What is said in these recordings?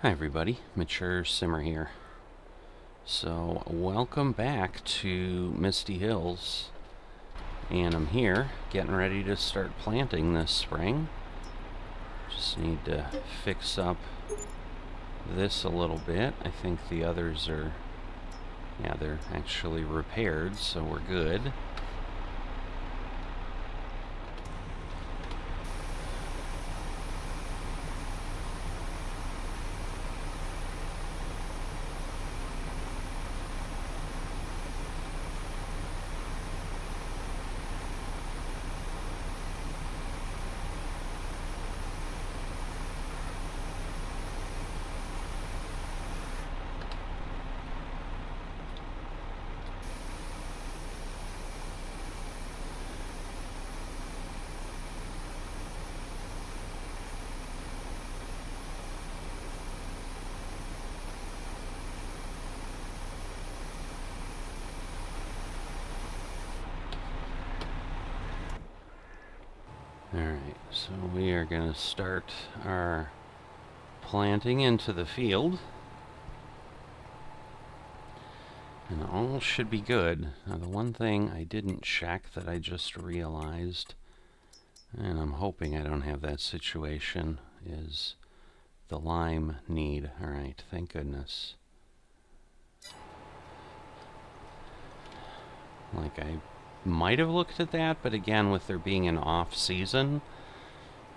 Hi everybody, Mature Simmer here. So, welcome back to Misty Hills. And I'm here, getting ready to start planting this spring. Just need to fix up this a little bit. I think the others are, they're actually repaired, so we're good. Alright, so we are going to start our planting into the field. And all should be good. Now the one thing I didn't check that I just realized, and I'm hoping I don't have that situation, is the lime need. Alright, thank goodness. Like, I might have looked at that, but again, with there being an off season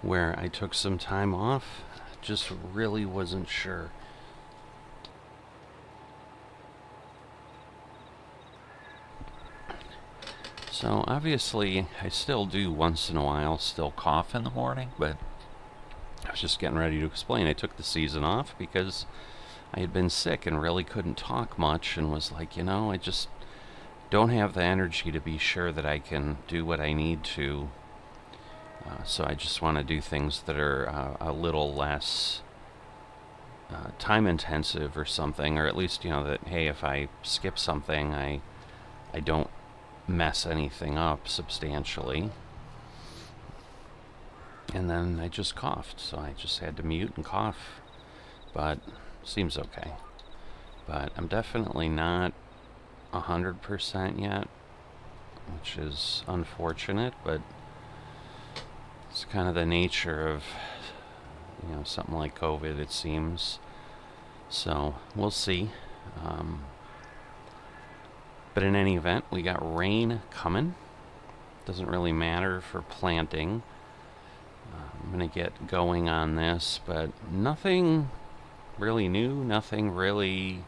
where I took some time off, just really wasn't sure. So obviously I still do once in a while still cough in the morning, but I was just getting ready to explain. I took the season off because I had been sick and really couldn't talk much, and was like, I just don't have the energy to be sure that I can do what I need to. So I just want to do things that are a little less time intensive or something, or at least, that, hey, if I skip something, I don't mess anything up substantially. And then I just coughed, so I just had to mute and cough. But seems okay. But I'm definitely not 100% yet, which is unfortunate, but it's kind of the nature of, something like COVID, it seems. So we'll see. But in any event, we got rain coming. Doesn't really matter for planting. I'm going to get going on this, but nothing really new, nothing really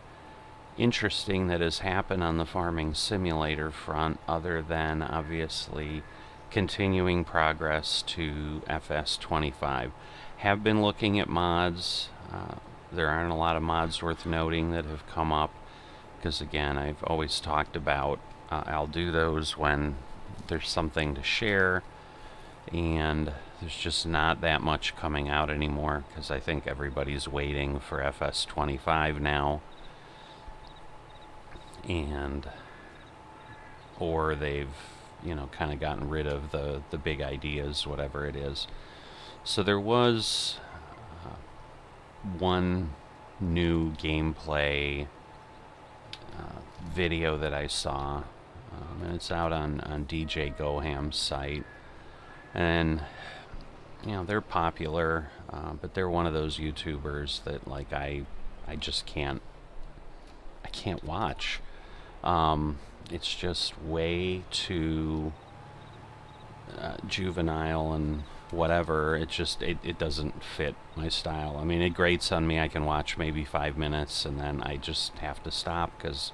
interesting that has happened on the farming simulator front, other than obviously continuing progress to FS25. Have been looking at mods. There aren't a lot of mods worth noting that have come up, because again, I've always talked about I'll do those when there's something to share, and there's just not that much coming out anymore, because I think everybody's waiting for FS25 now, and or they've kind of gotten rid of the big ideas, whatever it is. So there was one new gameplay video that I saw, and it's out on DJ Goham's site, and they're popular, but they're one of those YouTubers that, like, I just can't watch. It's just way too juvenile and whatever. It doesn't fit my style. I mean, it grates on me. I can watch maybe 5 minutes, and then I just have to stop because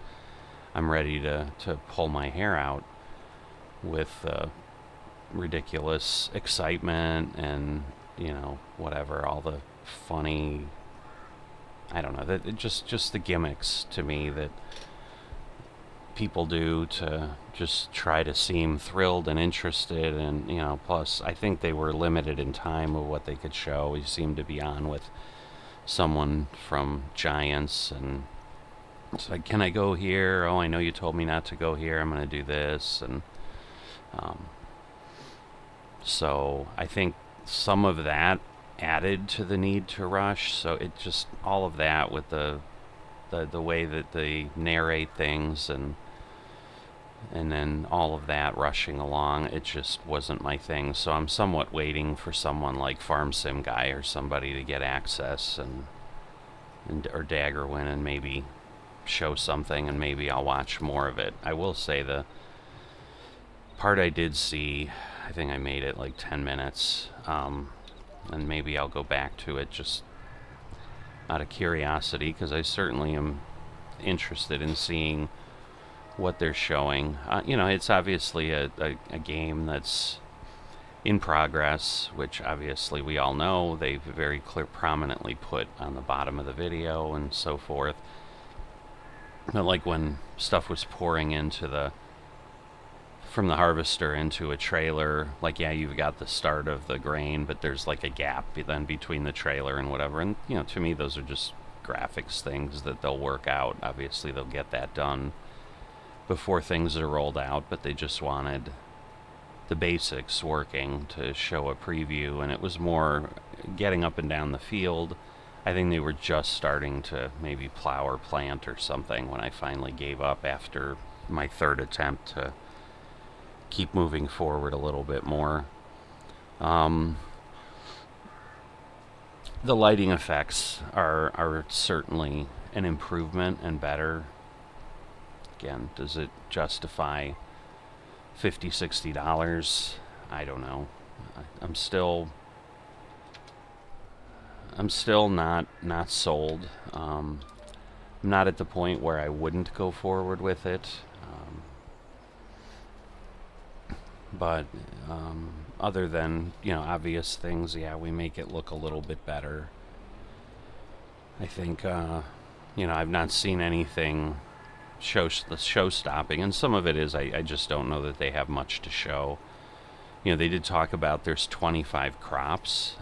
I'm ready to pull my hair out with ridiculous excitement and whatever, all the funny, I don't know, that just the gimmicks to me that people do to just try to seem thrilled and interested, and plus I think they were limited in time of what they could show. You seemed to be on with someone from Giants, and it's like, can I go here? Oh, I know you told me not to go here. I'm going to do this. And so I think some of that added to the need to rush. So it just, all of that with the way that they narrate things, and then all of that rushing along, it just wasn't my thing. So I'm somewhat waiting for someone like Farm Sim Guy or somebody to get access, or Daggerwin, and maybe show something, and maybe I'll watch more of it. I will say the part I did see, I think I made it like 10 minutes, and maybe I'll go back to it just out of curiosity, because I certainly am interested in seeing what they're showing. It's obviously a game that's in progress, which obviously we all know. They've very prominently put on the bottom of the video and so forth. But like when stuff was pouring from the harvester into a trailer, like, yeah, you've got the start of the grain, but there's like a gap then between the trailer and whatever. And, to me, those are just graphics things that they'll work out. Obviously, they'll get that done before things are rolled out, but they just wanted the basics working to show a preview, and it was more getting up and down the field. I think they were just starting to maybe plow or plant or something when I finally gave up after my third attempt to keep moving forward a little bit more. The lighting effects are certainly an improvement and better. Again, does it justify $50, $60? I don't know. I'm still not sold. I'm not at the point where I wouldn't go forward with it. But other than, obvious things, yeah, we make it look a little bit better. I think, I've not seen anything show-stopping, and some of it is I just don't know that they have much to show. They did talk about there's 25 crops.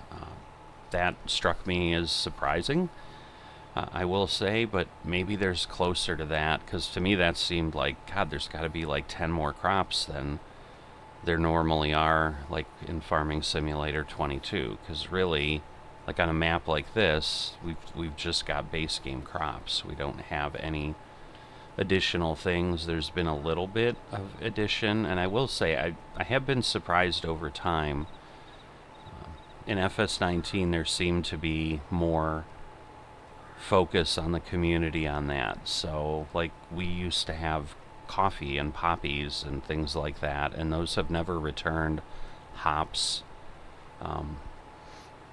That struck me as surprising, I will say, but maybe there's closer to that, because to me that seemed like, God, there's got to be like 10 more crops than there normally are, like in Farming Simulator 22, because really, like on a map like this, we've just got base game crops. We don't have any additional things. There's been a little bit of addition, and I will say I have been surprised over time. In FS19 there seemed to be more focus on the community on that. So like we used to have coffee and poppies and things like that, and those have never returned. Hops,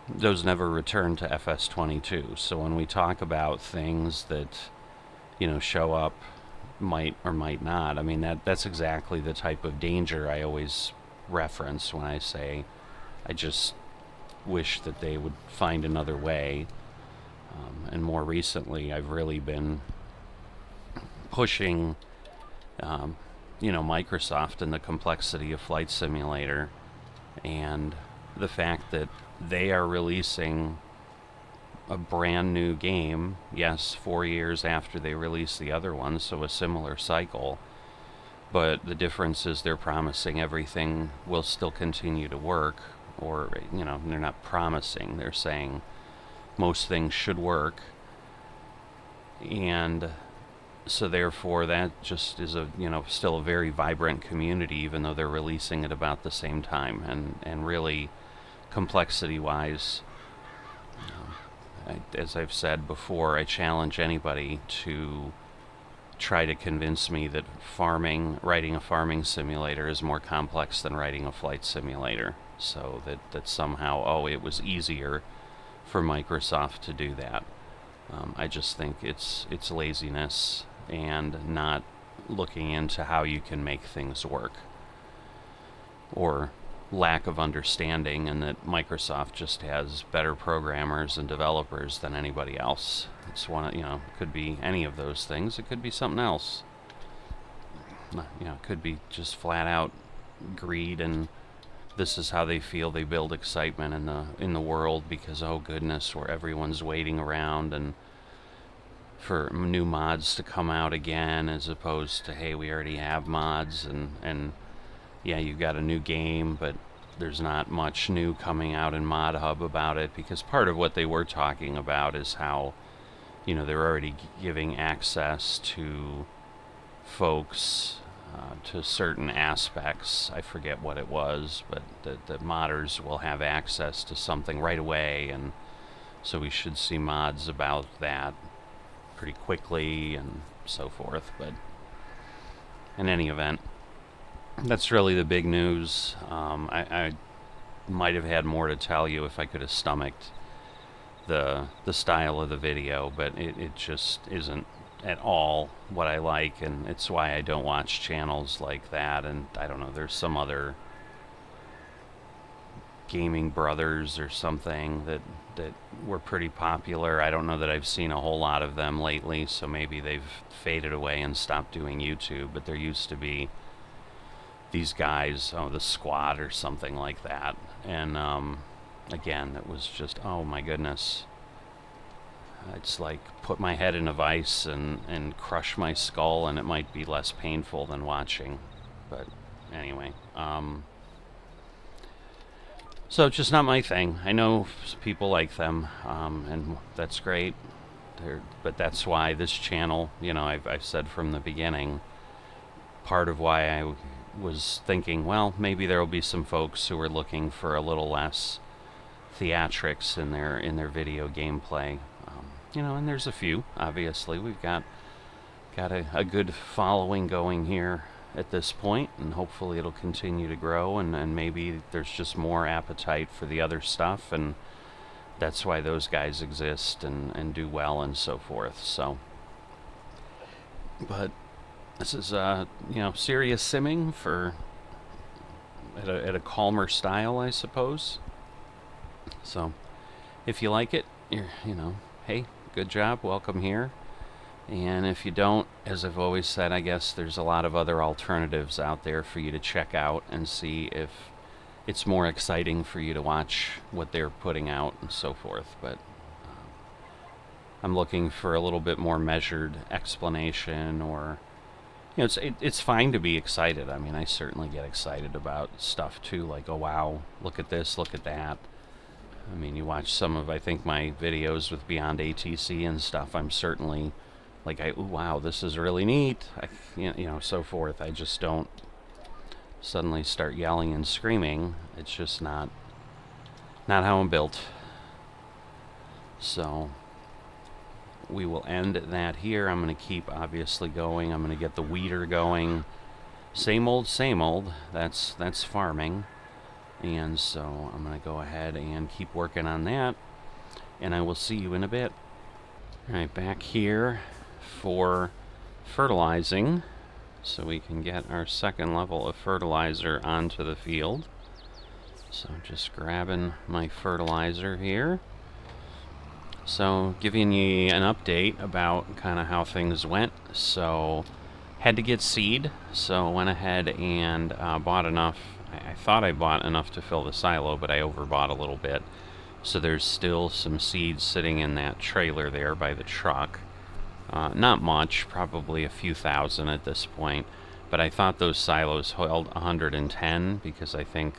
those never returned to FS22. So when we talk about things that show up, might or might not, I mean that's exactly the type of danger I always reference when I say I just wish that they would find another way. And more recently I've really been pushing Microsoft and the complexity of Flight Simulator, and the fact that they are releasing a brand new game, yes, 4 years after they released the other one, so a similar cycle, but the difference is they're promising everything will still continue to work, or, they're not promising, they're saying most things should work, and so therefore that just is still a very vibrant community, even though they're releasing it about the same time, and really complexity-wise, as I've said before, I challenge anybody to try to convince me that writing a farming simulator is more complex than writing a flight simulator, so that somehow, it was easier for Microsoft to do that. I just think it's laziness and not looking into how you can make things work, or lack of understanding, and that Microsoft just has better programmers and developers than anybody else. It's it could be any of those things. It could be something else. It could be just flat out greed, and this is how they feel they build excitement in the world, because, oh goodness, where everyone's waiting around and for new mods to come out again, as opposed to, hey, we already have mods, and yeah, you've got a new game, but there's not much new coming out in Mod Hub about it, because part of what they were talking about is how, you know, they're already giving access to folks to certain aspects. I forget what it was, but the modders will have access to something right away, and so we should see mods about that pretty quickly and so forth. But in any event, that's really the big news. I might have had more to tell you if I could have stomached the style of the video, but it just isn't at all what I like, and it's why I don't watch channels like that. And I don't know, there's some other Gaming Brothers or something that were pretty popular. I don't know that I've seen a whole lot of them lately, so maybe they've faded away and stopped doing YouTube. But there used to be these guys, the Squad or something like that, and again, it was just, oh my goodness, it's like put my head in a vice and crush my skull, and it might be less painful than watching. But anyway, so it's just not my thing. I know people like them, and that's great. But that's why this channel, you know, I've said from the beginning, part of why I was thinking, well, maybe there will be some folks who are looking for a little less theatrics in their video gameplay. You know, and there's a few. Obviously, we've got a good following going here at this point, and hopefully it'll continue to grow, and maybe there's just more appetite for the other stuff, and that's why those guys exist and do well and so forth. So, but this is you know, serious simming for at a calmer style, I suppose. So if you like it, you know, hey, good job, welcome here. And if you don't, as I've always said, I guess there's a lot of other alternatives out there for you to check out and see if it's more exciting for you to watch what they're putting out and so forth. But I'm looking for a little bit more measured explanation, or, you know, it's fine to be excited. I mean, I certainly get excited about stuff too, like, oh wow, look at this, look at that. I mean, you watch some of, I think, my videos with Beyond ATC and stuff, I'm certainly like, ooh, wow, this is really neat, you know, so forth. I just don't suddenly start yelling and screaming. It's just not how I'm built. So we will end that here. I'm going to keep obviously going. I'm going to get the weeder going. Same old, same old. That's farming. And so I'm going to go ahead and keep working on that, and I will see you in a bit. Alright, back here for fertilizing, so we can get our second level of fertilizer onto the field. So I'm just grabbing my fertilizer here. So giving you an update about kind of how things went. So had to get seed, so went ahead and bought enough. I thought I bought enough to fill the silo, but I overbought a little bit. So there's still some seeds sitting in that trailer there by the truck. Not much, probably a few thousand at this point. But I thought those silos held 110, because I think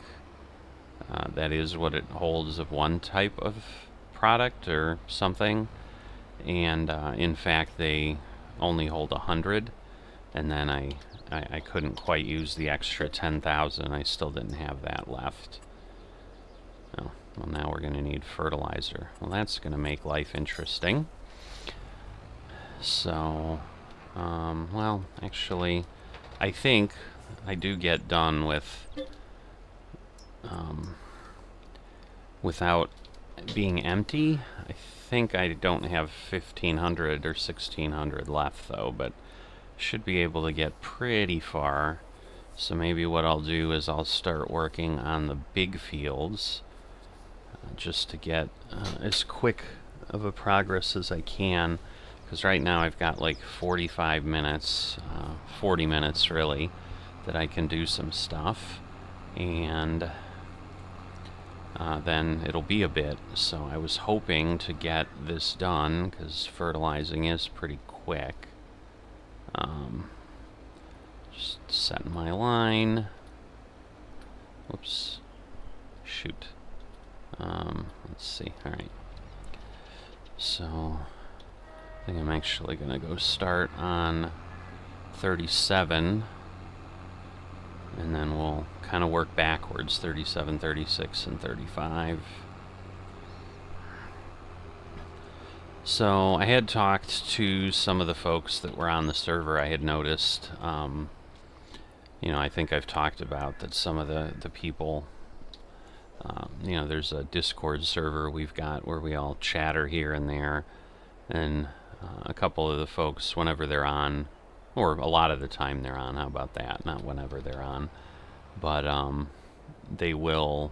that is what it holds of one type of product or something. And in fact, they only hold 100. And then I couldn't quite use the extra 10,000. I still didn't have that left. Oh, well, now we're going to need fertilizer. Well, that's going to make life interesting. So, well, actually, I think I do get done with without being empty. I think I don't have 1,500 or 1,600 left, though, but should be able to get pretty far. So maybe what I'll do is I'll start working on the big fields just to get as quick of a progress as I can, because right now I've got like 45 minutes, 40 minutes really, that I can do some stuff, and then it'll be a bit. So I was hoping to get this done, because fertilizing is pretty quick. Just setting my line. Whoops. Shoot. Let's see. All right. So I think I'm actually going to go start on 37, and then we'll kind of work backwards, 37, 36, and 35. So I had talked to some of the folks that were on the server. I had noticed, you know, I think I've talked about that some of the people, you know, there's a Discord server we've got where we all chatter here and there, and a couple of the folks, whenever they're on, or a lot of the time they're on, how about that, not whenever they're on, but they will,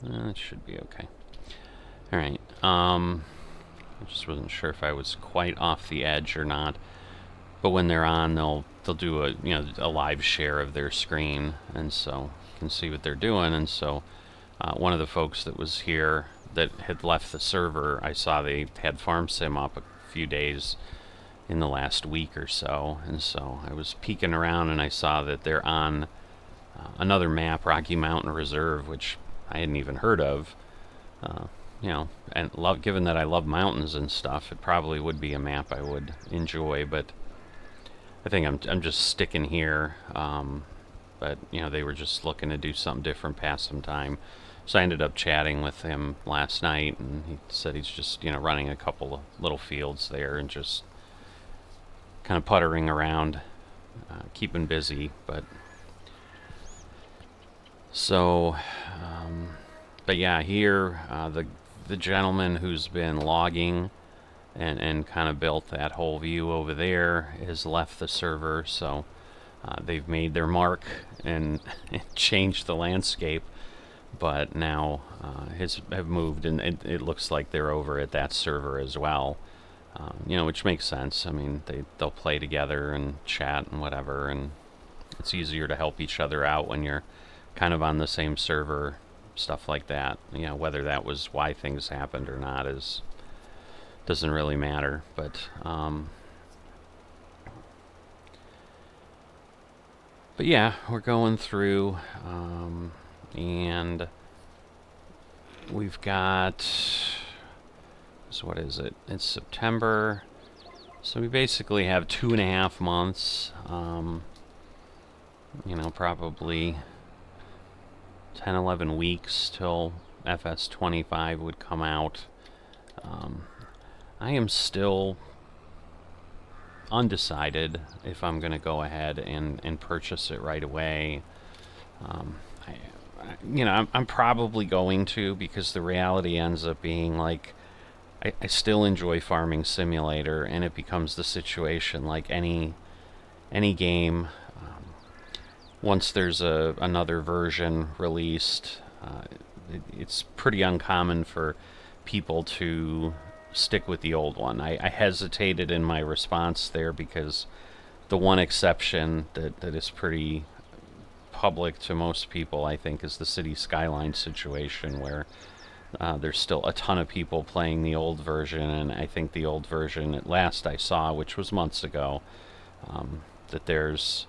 it should be okay. All right, I just wasn't sure if I was quite off the edge or not, but when they're on, they'll do a, you know, a live share of their screen, and so you can see what they're doing. And so one of the folks that was here that had left the server, I saw they had Farm Sim up a few days in the last week or so, and so I was peeking around and I saw that they're on another map, Rocky Mountain Reserve, which I hadn't even heard of. You know, and given that I love mountains and stuff, it probably would be a map I would enjoy, but I think I'm just sticking here. But you know, they were just looking to do something different, pass some time. So I ended up chatting with him last night, and he said he's just, you know, running a couple of little fields there and just kind of puttering around, keeping busy. But so, but yeah, here the gentleman who's been logging and kind of built that whole view over there has left the server, so they've made their mark and changed the landscape, but now have moved, and it looks like they're over at that server as well. You know, which makes sense. I mean, they'll play together and chat and whatever, and it's easier to help each other out when you're kind of on the same server, stuff like that. You know, whether that was why things happened or not doesn't really matter. But yeah, we're going through, and we've got, so what is it? It's September, so we basically have 2.5 months. You know, probably 10, 11 weeks till FS25 would come out. I am still undecided if I'm going to go ahead and purchase it right away. You know, I'm probably going to, because the reality ends up being like, I still enjoy Farming Simulator, and it becomes the situation like any game. Once there's another version released, it's pretty uncommon for people to stick with the old one. I hesitated in my response there because the one exception that is pretty public to most people, I think, is the City Skyline situation, where there's still a ton of people playing the old version, and I think the old version, at last I saw, which was months ago, that there's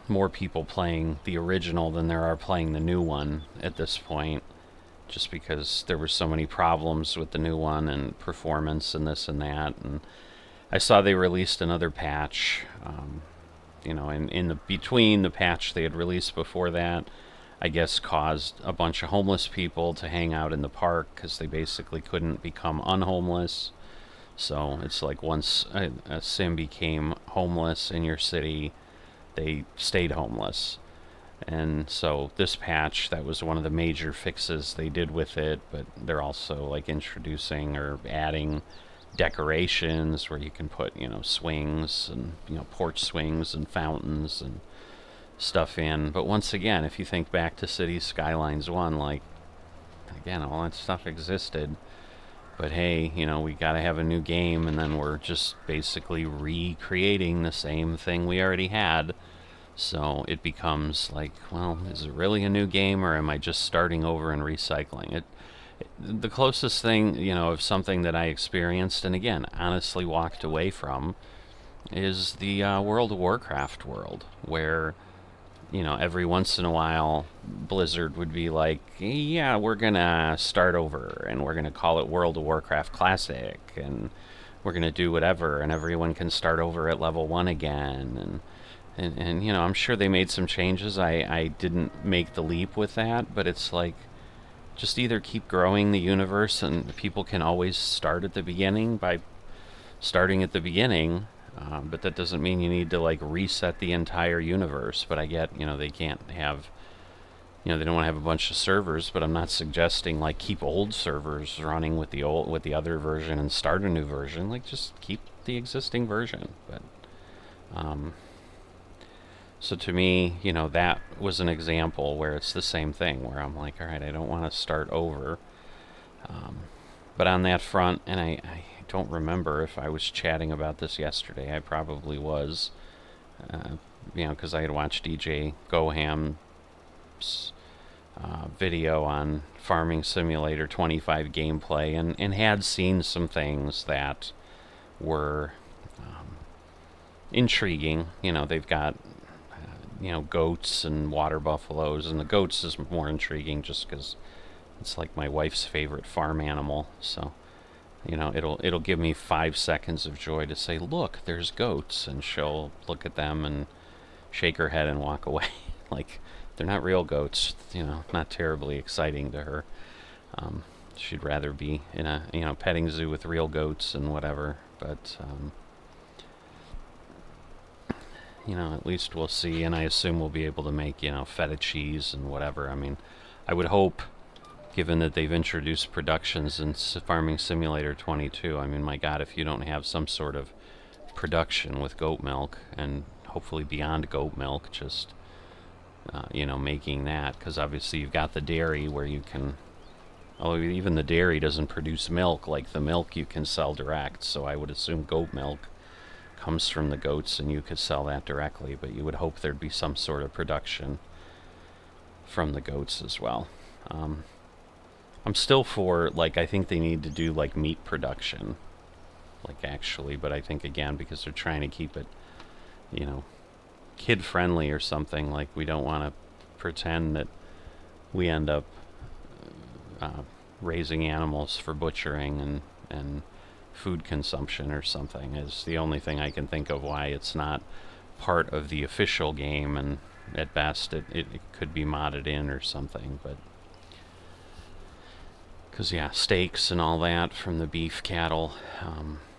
more people playing the original than there are playing the new one at this point, just because there were so many problems with the new one and performance and this and that. And I saw they released another patch, you know, and in the between the patch they had released before that, I guess caused a bunch of homeless people to hang out in the park because they basically couldn't become unhomeless. So it's like once a sim became homeless in your city, they stayed homeless. And so this patch, that was one of the major fixes they did with it, but they're also like introducing or adding decorations where you can put, you know, swings and, you know, porch swings and fountains and stuff in. But once again, if you think back to Cities Skylines 1, like, again, all that stuff existed, but hey, you know, we gotta have a new game, and then we're just basically recreating the same thing we already had. So it becomes like, well, is it really a new game, or am I just starting over and recycling it? The closest thing, you know, of something that I experienced, and again, honestly walked away from, is the World of Warcraft world, where every once in a while, Blizzard would be like, yeah, we're going to start over, and we're going to call it World of Warcraft Classic, and we're going to do whatever, and everyone can start over at level 1 again, and I'm sure they made some changes. I didn't make the leap with that, but it's like, just either keep growing the universe, and people can always start at the beginning by starting at the beginning, but that doesn't mean you need to like reset the entire universe. But I get, they can't have, they don't want to have a bunch of servers, but I'm not suggesting like keep old servers running with the other version and start a new version. Like, just keep the existing version. But so to me, that was an example where it's the same thing, where I'm like, all right, I don't want to start over. But on that front, and I don't remember if I was chatting about this yesterday. I probably was, because I had watched DJ Goham's video on Farming Simulator 25 gameplay, and had seen some things that were intriguing. They've got goats and water buffaloes, and the goats is more intriguing just because it's like my wife's favorite farm animal. So it'll give me 5 seconds of joy to say, look, there's goats, and she'll look at them and shake her head and walk away. Like, they're not real goats, not terribly exciting to her. She'd rather be in a petting zoo with real goats and whatever. But at least we'll see, and I assume we'll be able to make feta cheese and whatever. I mean, I would hope, given that they've introduced productions in Farming Simulator 22, I mean, my God, if you don't have some sort of production with goat milk, and hopefully beyond goat milk, just, making that, because obviously you've got the dairy where you can, although even the dairy doesn't produce milk like the milk you can sell direct, so I would assume goat milk comes from the goats and you could sell that directly, but you would hope there'd be some sort of production from the goats as well. I'm still for, like, I think they need to do, like, meat production, like, actually, but I think, again, because they're trying to keep it, kid-friendly or something, like, we don't want to pretend that we end up raising animals for butchering and food consumption or something, is the only thing I can think of why it's not part of the official game, and at best it could be modded in or something, but... Because, yeah, steaks and all that from the beef cattle,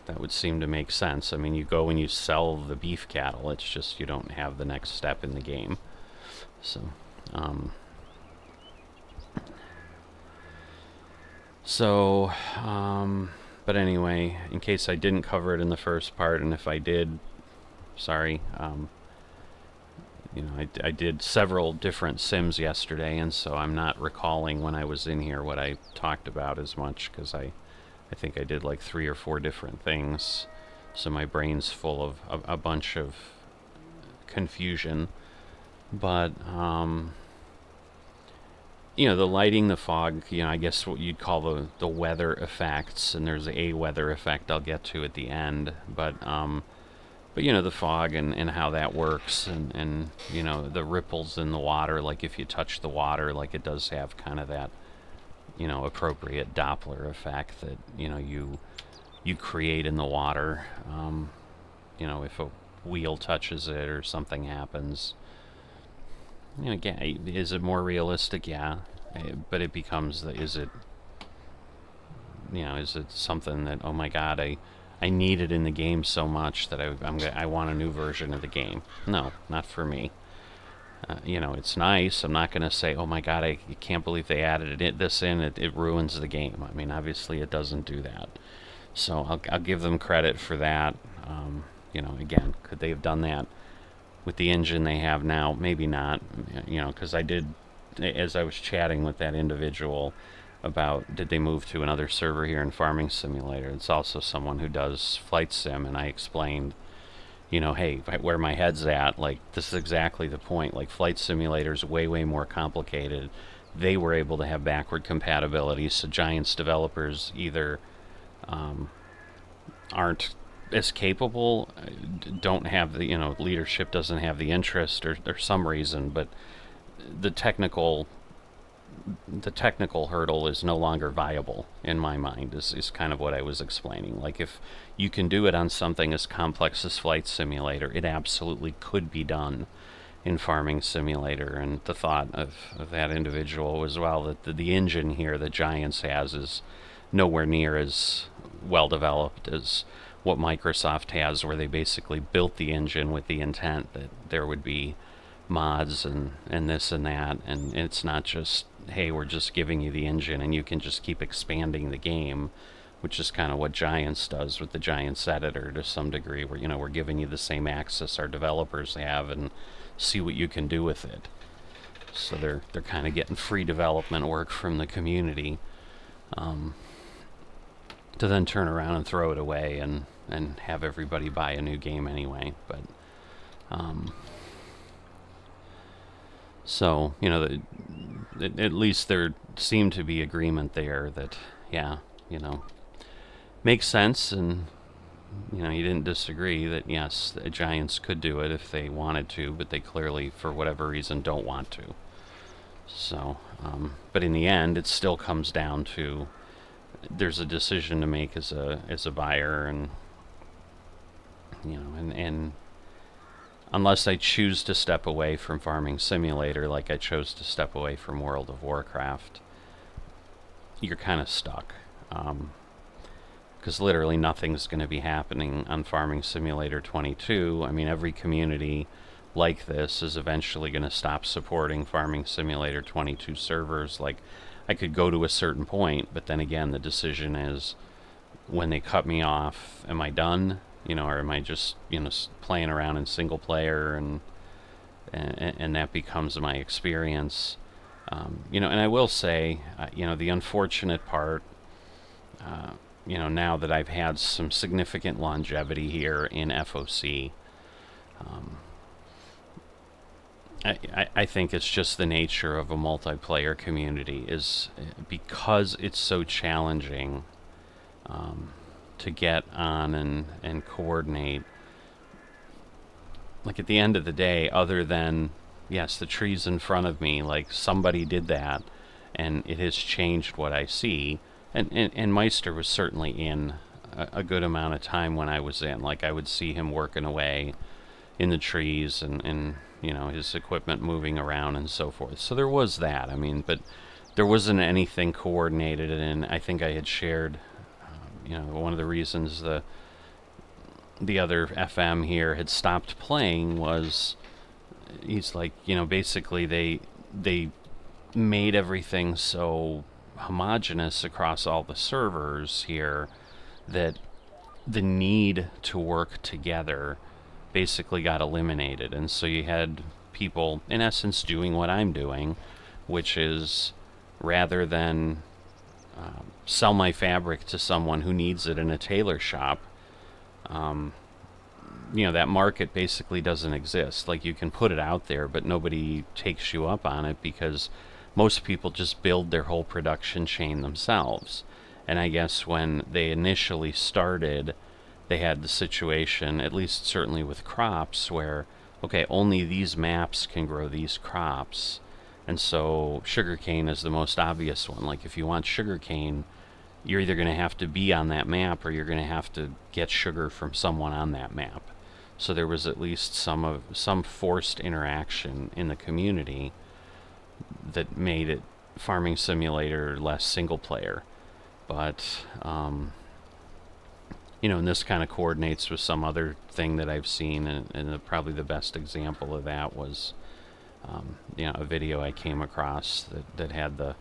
that would seem to make sense. I mean, you go and you sell the beef cattle, it's just you don't have the next step in the game. So, but anyway, in case I didn't cover it in the first part, and if I did, sorry, I did several different sims yesterday, and so I'm not recalling when I was in here what I talked about as much, because I think I did like 3 or 4 different things, so my brain's full of a bunch of confusion. But the lighting, the fog, I guess what you'd call the weather effects, and there's a weather effect I'll get to at the end, but the fog and how that works, and the ripples in the water, like if you touch the water, like it does have kind of that, appropriate Doppler effect that, you create in the water, if a wheel touches it or something happens. Again, is it more realistic? Yeah, but it becomes is it something that, oh my God, I need it in the game so much that I want a new version of the game. No, not for me. It's nice. I'm not going to say, oh my God, I can't believe they added this in. It ruins the game. I mean, obviously it doesn't do that. So I'll give them credit for that. Again, could they have done that with the engine they have now? Maybe not. Because I did, as I was chatting with that individual about did they move to another server here in Farming Simulator. It's also someone who does flight sim, and I explained, hey, where my head's at, like, this is exactly the point. Like, Flight Simulator's way, way more complicated. They were able to have backward compatibility, so Giants developers either aren't as capable, don't have the, leadership doesn't have the interest or some reason, but the technical hurdle is no longer viable in my mind, is kind of what I was explaining. Like, if you can do it on something as complex as Flight Simulator, it absolutely could be done in Farming Simulator. And the thought of that individual as well, that the engine here that Giants has is nowhere near as well developed as what Microsoft has, where they basically built the engine with the intent that there would be mods and this and that, and it's not just, hey, we're just giving you the engine and you can just keep expanding the game, which is kind of what Giants does with the Giants editor to some degree, where we're giving you the same access our developers have and see what you can do with it. So they're kind of getting free development work from the community, to then turn around and throw it away and have everybody buy a new game anyway. But so, at least there seemed to be agreement there that, yeah, makes sense, and, you didn't disagree that, yes, the Giants could do it if they wanted to, but they clearly, for whatever reason, don't want to. So, but in the end, it still comes down to, there's a decision to make as a buyer, and, and unless I choose to step away from Farming Simulator, like I chose to step away from World of Warcraft, you're kind of stuck. Because literally nothing's going to be happening on Farming Simulator 22. I mean, every community like this is eventually going to stop supporting Farming Simulator 22 servers. Like, I could go to a certain point, but then again, the decision is, when they cut me off, am I done? Or am I just, playing around in single player, and that becomes my experience. And I will say, the unfortunate part, now that I've had some significant longevity here in FOC, I think it's just the nature of a multiplayer community, is because it's so challenging to get on and coordinate. Like, at the end of the day, other than, yes, the trees in front of me, like, somebody did that, and it has changed what I see. And Meister was certainly in a good amount of time when I was in. Like, I would see him working away in the trees, and his equipment moving around and so forth. So there was that. I mean, but there wasn't anything coordinated, and I think I had shared, one of the reasons the other FM here had stopped playing was, he's like, basically they made everything so homogenous across all the servers here that the need to work together basically got eliminated. And so you had people, in essence, doing what I'm doing, which is, rather than sell my fabric to someone who needs it in a tailor shop, that market basically doesn't exist. Like, you can put it out there, but nobody takes you up on it, because most people just build their whole production chain themselves. And I guess when they initially started, they had the situation, at least certainly with crops, where, okay, only these maps can grow these crops. And so sugarcane is the most obvious one. Like, if you want sugarcane, you're either going to have to be on that map, or you're going to have to get sugar from someone on that map. So there was at least some forced interaction in the community that made it, Farming Simulator, less single player. But and this kind of coordinates with some other thing that I've seen, and probably the best example of that was a video I came across that had the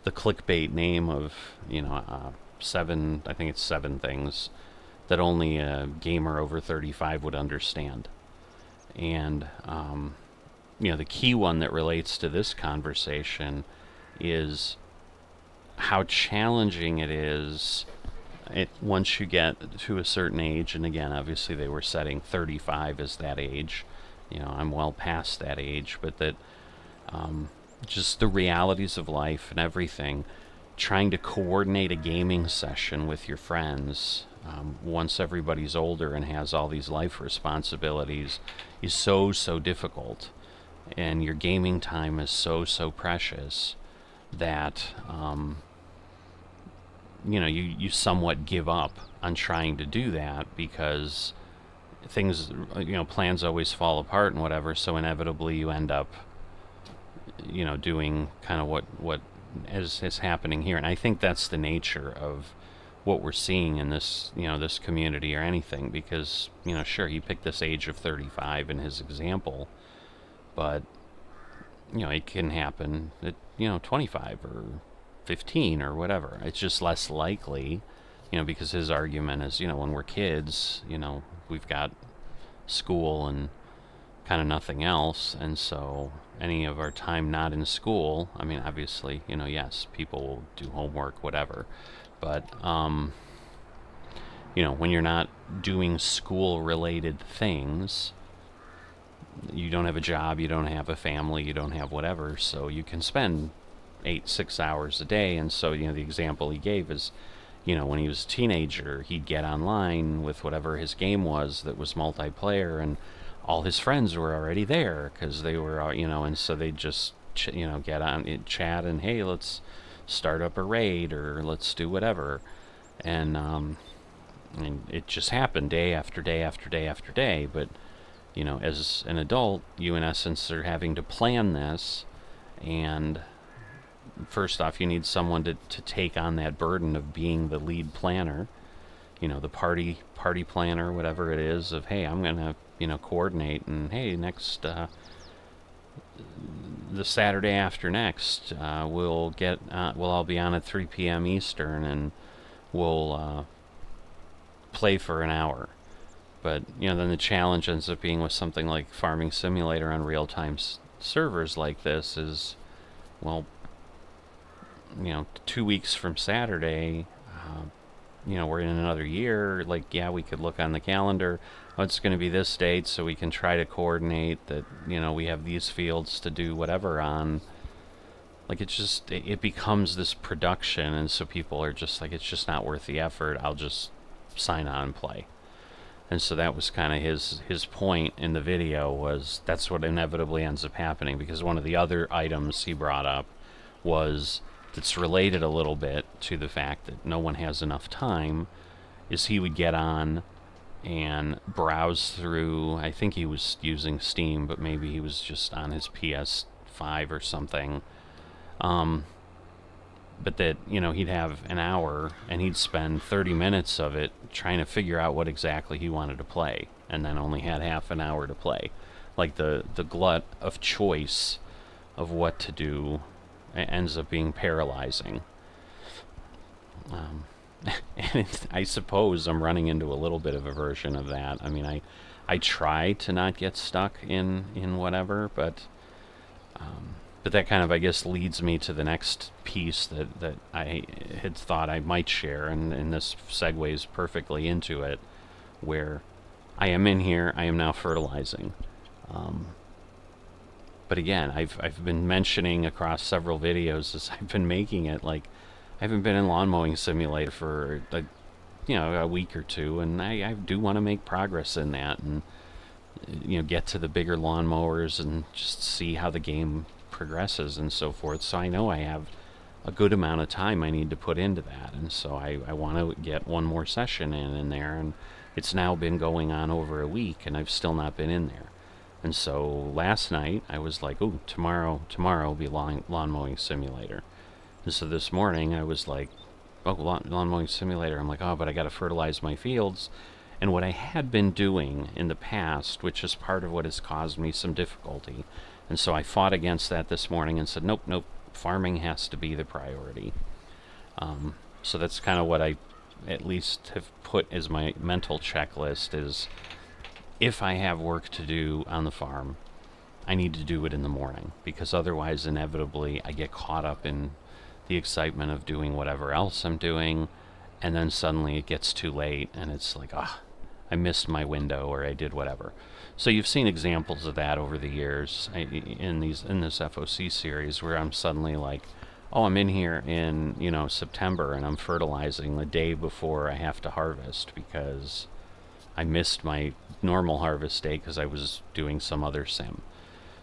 clickbait name of 7 things that only a gamer over 35 would understand. And the key one that relates to this conversation is how challenging it is once you get to a certain age. And again, obviously they were setting 35 as that age. I'm well past that age, but that just the realities of life and everything, trying to coordinate a gaming session with your friends once everybody's older and has all these life responsibilities is so difficult, and your gaming time is so precious that you somewhat give up on trying to do that, because things, plans always fall apart and whatever, so inevitably you end up doing kind of what is happening here. And I think that's the nature of what we're seeing in this this community or anything, because sure, he picked this age of 35 in his example, but it can happen at 25 or 15 or whatever. It's just less likely, because his argument is, when we're kids, we've got school and kind of nothing else, and so any of our time not in school, I mean, obviously, yes, people will do homework, whatever, but when you're not doing school related things, you don't have a job, you don't have a family, you don't have whatever, so you can spend 6 hours a day. And so the example he gave is, when he was a teenager, he'd get online with whatever his game was that was multiplayer, and all his friends were already there because they were and so they'd just get on chat and, hey, let's start up a raid, or let's do whatever. And it just happened day after day after day after day. But as an adult, you in essence are having to plan this, and first off, you need someone to take on that burden of being the lead planner, the party planner, whatever it is, of, hey, I'm gonna coordinate, and hey, next the Saturday after next, we'll all be on at 3 p.m. Eastern, and we'll play for an hour. But then the challenge ends up being with something like Farming Simulator on real-time servers like this is, well, 2 weeks from Saturday, we're in another year. Like, yeah, we could look on the calendar. Oh, it's going to be this date, so we can try to coordinate that, we have these fields to do whatever on. Like, it becomes this production, and so people are just like, it's just not worth the effort. I'll just sign on and play. And so that was kind of his point in the video, was that's what inevitably ends up happening, because one of the other items he brought up was, that's related a little bit to the fact that no one has enough time, is he would get on and browse through, I think he was using Steam, but maybe he was just on his PS5 or something, but that, he'd have an hour and he'd spend 30 minutes of it trying to figure out what exactly he wanted to play, and then only had half an hour to play. Like, the glut of choice of what to do ends up being paralyzing. And I suppose I'm running into a little bit of a version of that. I mean, I try to not get stuck in whatever, but that kind of, I guess, leads me to the next piece that I had thought I might share, and this segues perfectly into it, where I am in here, I am now fertilizing. But again, I've been mentioning across several videos as I've been making it, like, I haven't been in Lawn Mowing Simulator for a week or two, and I do want to make progress in that, and get to the bigger lawnmowers and just see how the game progresses and so forth. So I know I have a good amount of time I need to put into that, and so I want to get one more session in there, and it's now been going on over a week, and I've still not been in there. And so last night I was like, "Ooh, tomorrow will be lawn mowing simulator." And so this morning I was like, "Oh, lawn mowing simulator." I'm like, "Oh, but I got to fertilize my fields." And what I had been doing in the past, which is part of what has caused me some difficulty, and so I fought against that this morning and said, nope, farming has to be the priority. So that's kind of what I at least have put as my mental checklist, is if I have work to do on the farm, I need to do it in the morning, because otherwise inevitably I get caught up in the excitement of doing whatever else I'm doing, and then suddenly it gets too late and it's like, I missed my window, or I did whatever. So you've seen examples of that over the years in this FOC series, where I'm suddenly like, oh, I'm in here in, September, and I'm fertilizing the day before I have to harvest because I missed my normal harvest day because I was doing some other sim.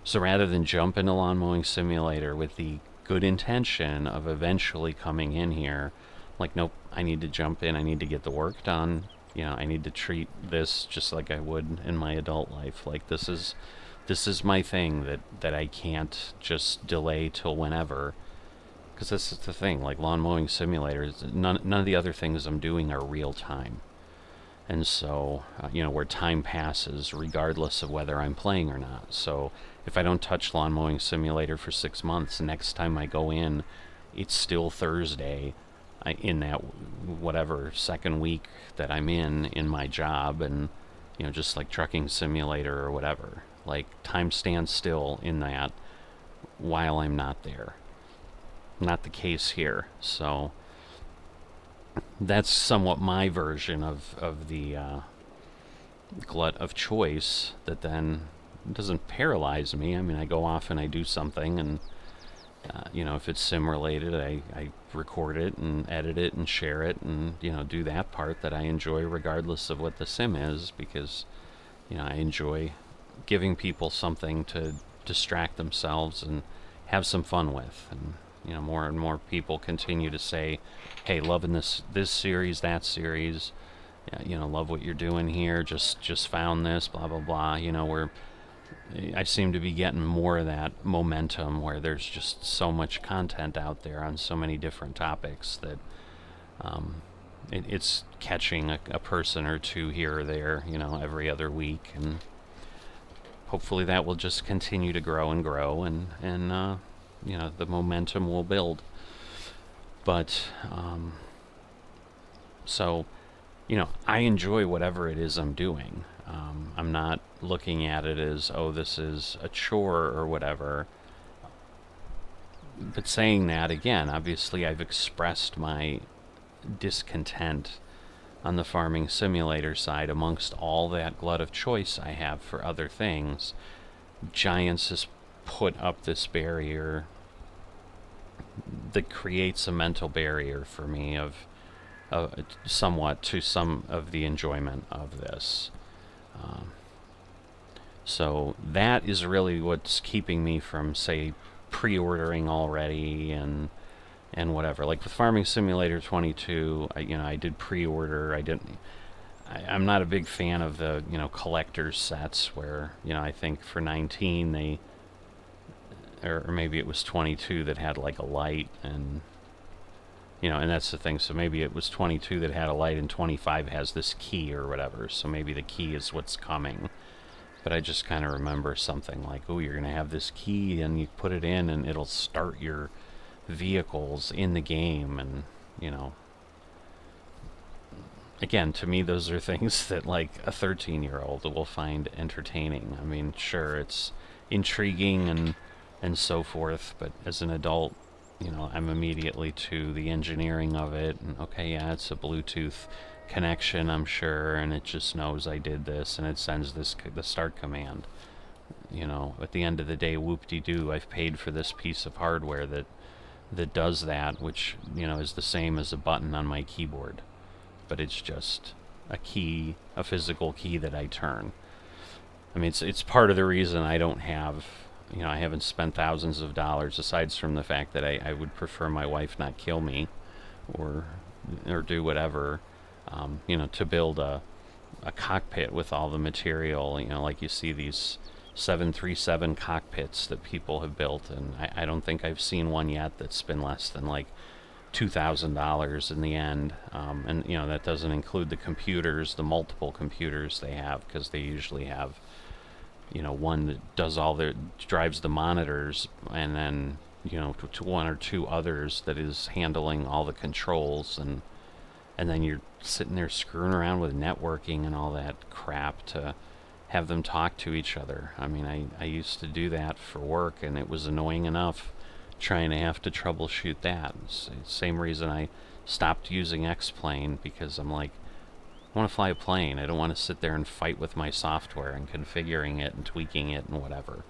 So rather than jump into Lawn Mowing Simulator with the good intention of eventually coming in here, like, nope, I need to jump in, I need to get the work done, I need to treat this just like I would in my adult life. Like, this is my thing that I can't just delay till whenever. Because this is the thing, like Lawn Mowing Simulators, none of the other things I'm doing are real time. And so, where time passes regardless of whether I'm playing or not. So if I don't touch Lawn Mowing Simulator for 6 months, next time I go in, it's still Thursday in that whatever second week that I'm in my job, and, just like Trucking Simulator or whatever. Like, time stands still in that while I'm not there. Not the case here. So that's somewhat my version of the glut of choice that then doesn't paralyze me. I mean, I go off and I do something, and if it's sim related, I record it and edit it and share it, and do that part that I enjoy regardless of what the sim is, because I enjoy giving people something to distract themselves and have some fun with. And more and more people continue to say, hey, loving this series, that series, love what you're doing here, just found this, blah blah blah. I seem to be getting more of that momentum where there's just so much content out there on so many different topics that it's catching a person or two here or there, every other week, and hopefully that will just continue to grow and grow, and the momentum will build. But so I enjoy whatever it is I'm doing. I'm not looking at it as, oh, this is a chore or whatever. But saying that, again, obviously I've expressed my discontent on the farming simulator side amongst all that glut of choice I have for other things. Giants has put up this barrier that creates a mental barrier for me of somewhat to some of the enjoyment of this. So that is really what's keeping me from, say, pre-ordering already and whatever. Like with Farming Simulator 22, I did pre-order. I'm not a big fan of the collector's sets where I think for 19 they, or maybe it was 22 that had like a light, and and that's the thing. So maybe it was 22 that had a light and 25 has this key or whatever. So maybe the key is what's coming. But I just kind of remember something like, oh, you're going to have this key and you put it in and it'll start your vehicles in the game. And, again, to me, those are things that like a 13-year-old will find entertaining. I mean, sure, it's intriguing and so forth, but as an adult, I'm immediately to the engineering of it, and okay, yeah, it's a Bluetooth connection, I'm sure, and it just knows I did this, and it sends the start command. At the end of the day, whoop-de-doo, I've paid for this piece of hardware that does that, which, is the same as a button on my keyboard, but it's just a key, a physical key that I turn. I mean, it's part of the reason I don't have, I haven't spent thousands of dollars, aside from the fact that I would prefer my wife not kill me or do whatever, to build a cockpit with all the material, like you see these 737 cockpits that people have built, and I don't think I've seen one yet that's been less than like $2,000 in the end, and that doesn't include the computers, the multiple computers they have, because they usually have one that does drives the monitors, and then to one or two others that is handling all the controls, and then you're sitting there screwing around with networking and all that crap to have them talk to each other. I mean, I used to do that for work, and it was annoying enough trying to have to troubleshoot that. It's the same reason I stopped using X-Plane, because I'm like, I want to fly a plane. I don't want to sit there and fight with my software and configuring it and tweaking it and whatever.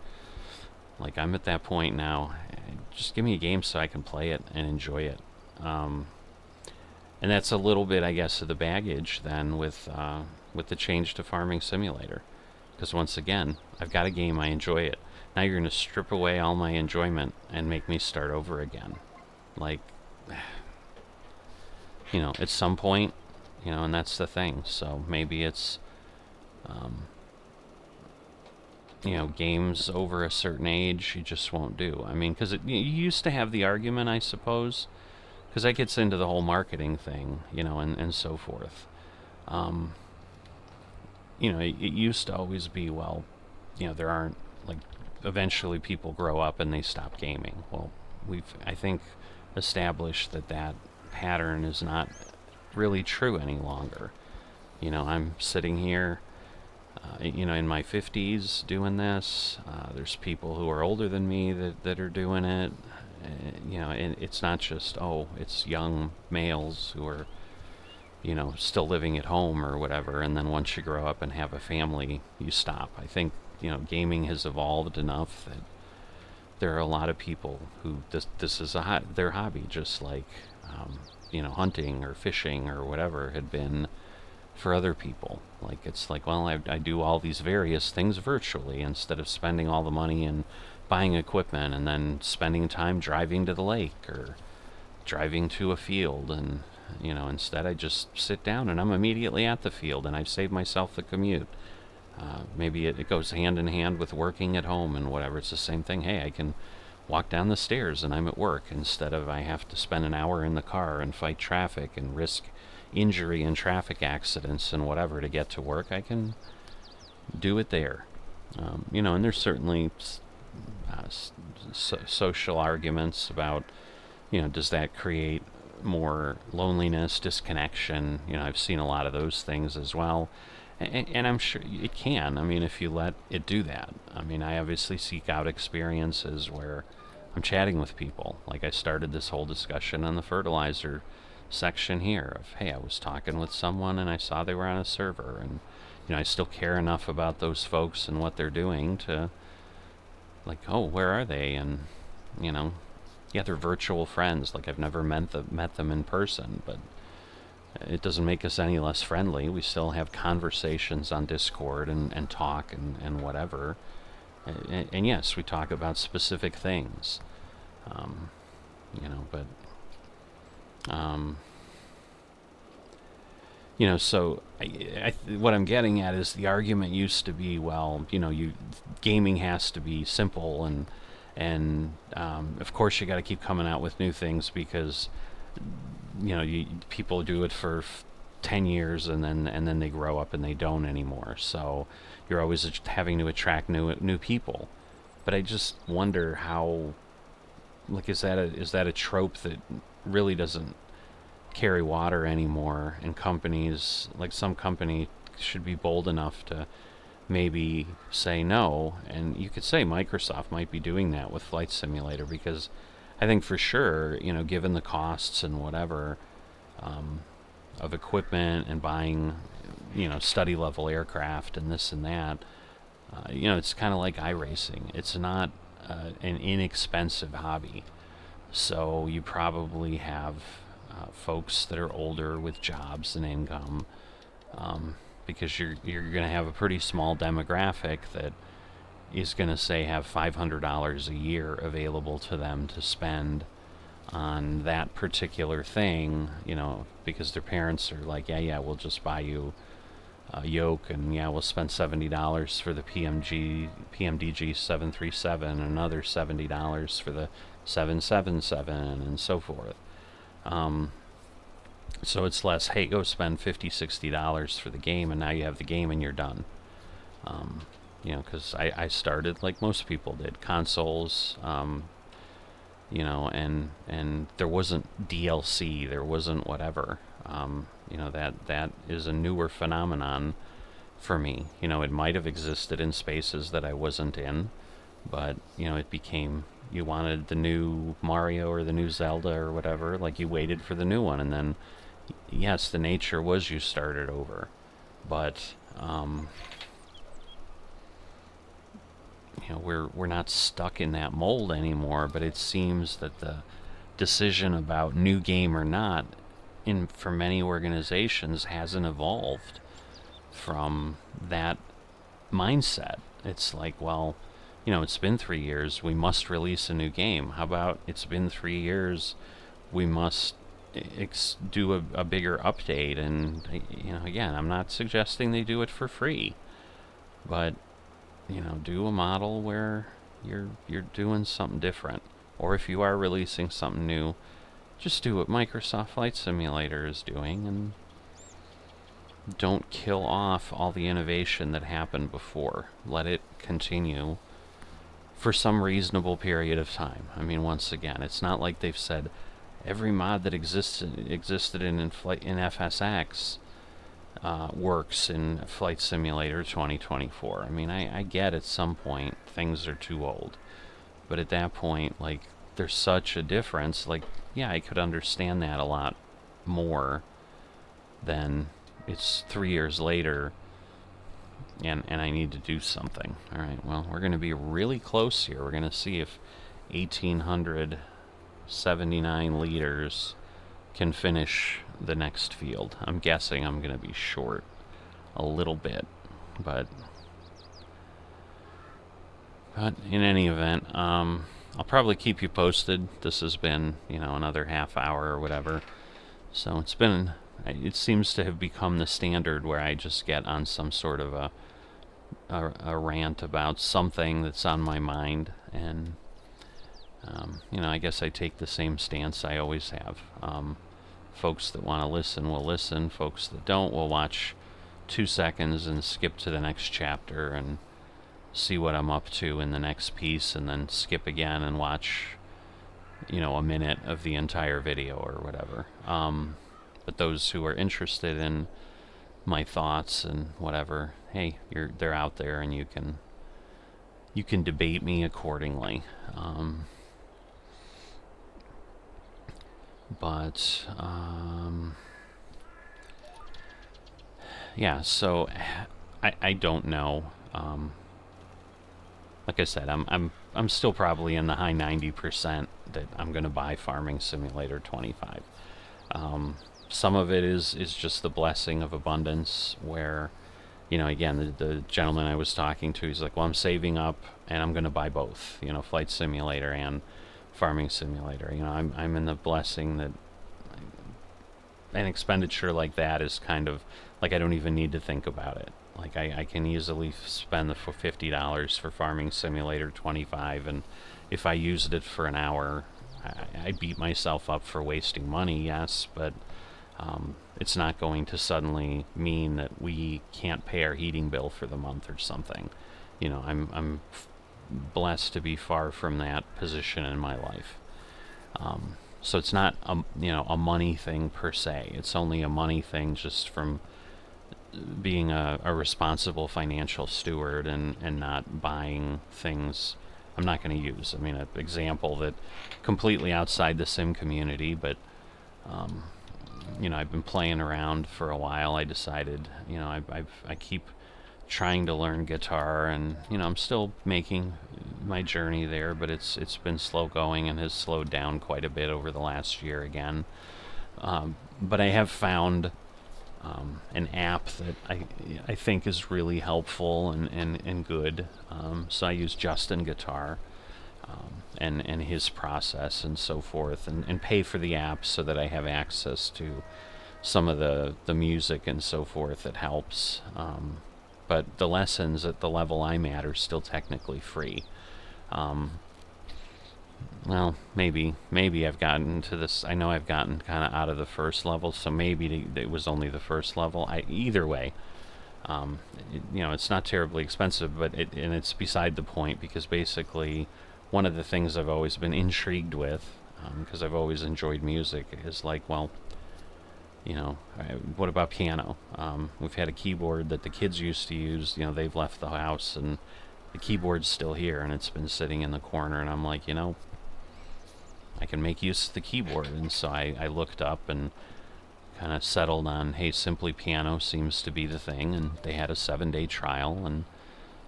Like, I'm at that point now. Just give me a game so I can play it and enjoy it. And that's a little bit, I guess, of the baggage then with the change to Farming Simulator. Because once again, I've got a game, I enjoy it. Now you're going to strip away all my enjoyment and make me start over again. Like, at some point, and that's the thing. So maybe it's, games over a certain age you just won't do. I mean, because you used to have the argument, I suppose, because that gets into the whole marketing thing, and so forth. It used to always be, well, there aren't, like, eventually people grow up and they stop gaming. Well, I think, established that pattern is not really true any longer. I'm sitting here, in my 50s doing this. There's people who are older than me that are doing it. And it's not just, it's young males who are, still living at home or whatever, and then once you grow up and have a family, you stop. I think, gaming has evolved enough that there are a lot of people who this is their hobby, just like, hunting or fishing or whatever had been for other people. Like, it's like, well, I do all these various things virtually instead of spending all the money and buying equipment and then spending time driving to the lake or driving to a field. And instead I just sit down and I'm immediately at the field, and I've saved myself the commute. Maybe it goes hand in hand with working at home and whatever. It's the same thing. Hey, I can walk down the stairs and I'm at work, instead of I have to spend an hour in the car and fight traffic and risk injury and traffic accidents and whatever to get to work. I can do it there. And there's certainly social arguments about, does that create more loneliness, disconnection? I've seen a lot of those things as well. And I'm sure it can. I mean, if you let it do that. I mean, I obviously seek out experiences where I'm chatting with people. Like, I started this whole discussion on the fertilizer section here of, hey, I was talking with someone and I saw they were on a server, and I still care enough about those folks and what they're doing to, like, oh, where are they? And yeah, they're virtual friends. Like, I've never met them in person, but it doesn't make us any less friendly. We still have conversations on Discord and talk and whatever. And yes, we talk about specific things, but so what I'm getting at is the argument used to be, well, gaming has to be simple, and of course you got to keep coming out with new things because people do it for 10 years and then they grow up and they don't anymore. So you're always having to attract new people. But I just wonder how, like, is that a trope that really doesn't carry water anymore? And companies, like, some company should be bold enough to maybe say no. And you could say Microsoft might be doing that with Flight Simulator, because I think for sure, given the costs and whatever of equipment and buying, study level aircraft and this and that, it's kind of like iRacing. It's not an inexpensive hobby. So you probably have folks that are older with jobs and income, because you're going to have a pretty small demographic that is going to say have $500 a year available to them to spend on that particular thing, because their parents are like, yeah, we'll just buy you a yoke, and yeah, we'll spend $70 for the PMDG 737 and another $70 for the 777 and so forth. So it's less, hey, go spend $50-$60 for the game, and now you have the game and you're done. Because I started like most people did, consoles, and there wasn't DLC, there wasn't whatever. That is a newer phenomenon for me. It might have existed in spaces that I wasn't in, but, it became, you wanted the new Mario or the new Zelda or whatever, like, you waited for the new one, and then, yes, the nature was you started over. But, we're not stuck in that mold anymore, but it seems that the decision about new game or not for many organizations hasn't evolved from that mindset. It's like, well, it's been 3 years, we must release a new game. How about it's been 3 years, we must do a bigger update? And again, I'm not suggesting they do it for free, but do a model where you're doing something different. Or if you are releasing something new, just do what Microsoft Flight Simulator is doing, and don't kill off all the innovation that happened before. Let it continue for some reasonable period of time. I mean, once again, it's not like they've said every mod that existed in FSX works in Flight Simulator 2024. I mean, I get at some point things are too old, but at that point, like, there's such a difference. Like, yeah, I could understand that a lot more than it's 3 years later and I need to do something. All right, well, we're going to be really close here. We're going to see if 1,879 liters can finish the next field. I'm guessing I'm going to be short a little bit, but in any event, I'll probably keep you posted. This has been, another half hour or whatever. So it seems to have become the standard where I just get on some sort of a rant about something that's on my mind, and I guess I take the same stance I always have. Folks that want to listen will listen. Folks that don't will watch 2 seconds and skip to the next chapter and see what I'm up to in the next piece, and then skip again and watch a minute of the entire video or whatever. But those who are interested in my thoughts and whatever, hey, they're out there, and you can debate me accordingly. Yeah, so I don't know. Like I said, I'm still probably in the high 90% that I'm going to buy Farming Simulator 25. Some of it is just the blessing of abundance, where, again, the gentleman I was talking to, he's like, well, I'm saving up and I'm going to buy both, Flight Simulator and Farming Simulator. I'm in the blessing that an expenditure like that is kind of like I don't even need to think about it. Like, I can easily spend the $50 for Farming Simulator 25, and if I used it for an hour, I beat myself up for wasting money, yes, but it's not going to suddenly mean that we can't pay our heating bill for the month or something. I'm blessed to be far from that position in my life. So it's not a money thing per se. It's only a money thing just from being a responsible financial steward and not buying things I'm not going to use. I mean, an example that completely outside the sim community, but I've been playing around for a while. I decided, I keep trying to learn guitar, and I'm still making my journey there, but it's been slow going and has slowed down quite a bit over the last year again. But I have found an app that I think is really helpful and good. So I use Justin Guitar and his process and so forth, and pay for the app so that I have access to some of the music and so forth that helps. But the lessons at the level I'm at are still technically free. Well, maybe I've gotten to this. I know I've gotten kind of out of the first level, so maybe it was only the first level. Either way, it's not terribly expensive, but it's beside the point, because basically one of the things I've always been intrigued with, because I've always enjoyed music, is like, well, what about piano? We've had a keyboard that the kids used to use. They've left the house, and the keyboard's still here, and it's been sitting in the corner, and I'm like, I can make use of the keyboard. And so I looked up and kind of settled on, hey, Simply Piano seems to be the thing, and they had a 7-day trial, and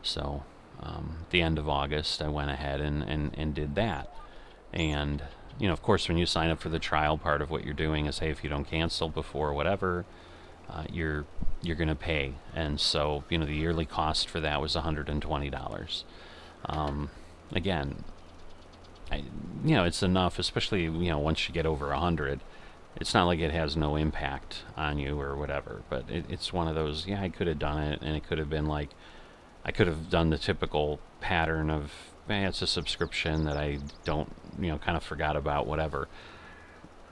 so the end of August, I went ahead and did that. And, of course, when you sign up for the trial, part of what you're doing is, hey, if you don't cancel before whatever, you're going to pay. And so, the yearly cost for that was $120. Again, it's enough, especially, once you get over 100. It's not like it has no impact on you or whatever, but it's one of those, I could have done it, and it could have been like, I could have done the typical pattern of, it's a subscription that I don't, kind of forgot about, whatever.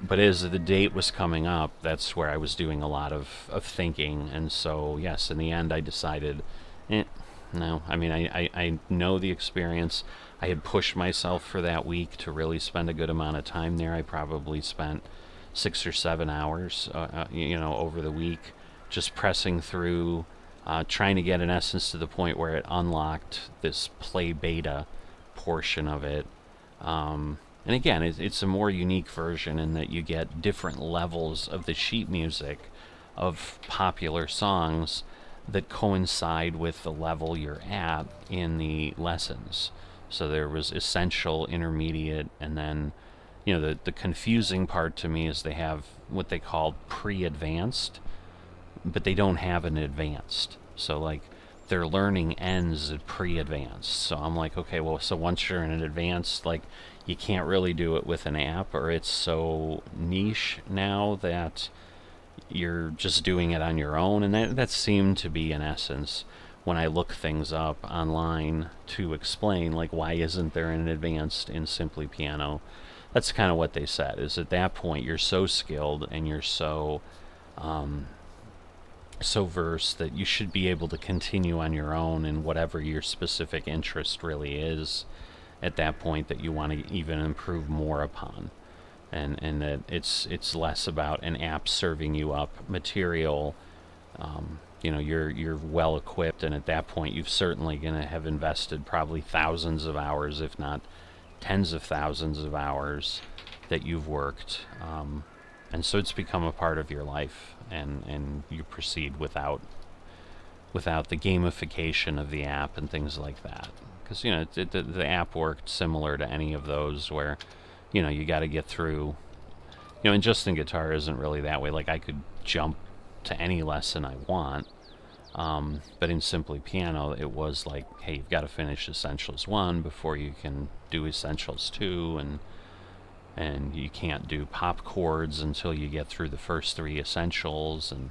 But as the date was coming up, that's where I was doing a lot of thinking, and so, yes, in the end, I decided, no. I mean, I know the experience. I had pushed myself for that week to really spend a good amount of time there. I probably spent 6 or 7 hours, over the week, just pressing through, trying to get, in essence, to the point where it unlocked this play beta portion of it. And again, it's a more unique version in that you get different levels of the sheet music of popular songs that coincide with the level you're at in the lessons. So there was essential, intermediate, and then, the confusing part to me is they have what they call pre-advanced, but they don't have an advanced. So, like, their learning ends at pre-advanced. So I'm like, okay, well, so once you're in an advanced, like, you can't really do it with an app, or it's so niche now that you're just doing it on your own. And that seemed to be, in essence, when I look things up online to explain, like, why isn't there an advanced in Simply Piano? That's kind of what they said, is at that point you're so skilled and you're so so versed that you should be able to continue on your own in whatever your specific interest really is at that point that you want to even improve more upon. And that it's less about an app serving you up material. You're well equipped, and at that point you've certainly going to have invested probably thousands of hours, if not tens of thousands of hours that you've worked, and so it's become a part of your life, and you proceed without the gamification of the app and things like that, because the app worked similar to any of those where you got to get through, and just in guitar isn't really that way. Like, I could jump to any lesson I want, but in Simply Piano it was like, hey, you've got to finish Essentials 1 before you can do Essentials 2, and you can't do pop chords until you get through the first 3 Essentials, and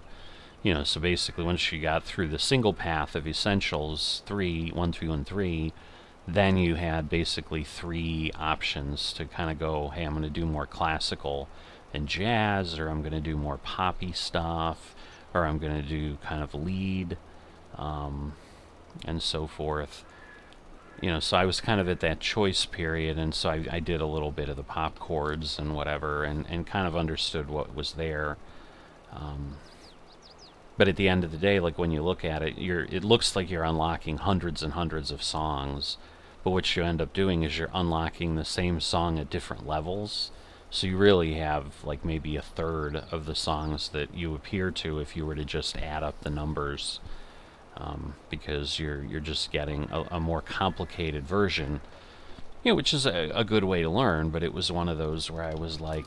so basically once you got through the single path of Essentials 1, 2, and 3, then you had basically 3 options to kind of go, hey, I'm going to do more classical and jazz, or I'm going to do more poppy stuff, or I'm going to do kind of lead, and so forth. So I was kind of at that choice period, and so I did a little bit of the pop chords and whatever, and kind of understood what was there. But at the end of the day, like, when you look at it, it looks like you're unlocking hundreds and hundreds of songs, but what you end up doing is you're unlocking the same song at different levels. So you really have like maybe a third of the songs that you appear to if you were to just add up the numbers, because you're just getting a more complicated version, which is a good way to learn. But it was one of those where I was like,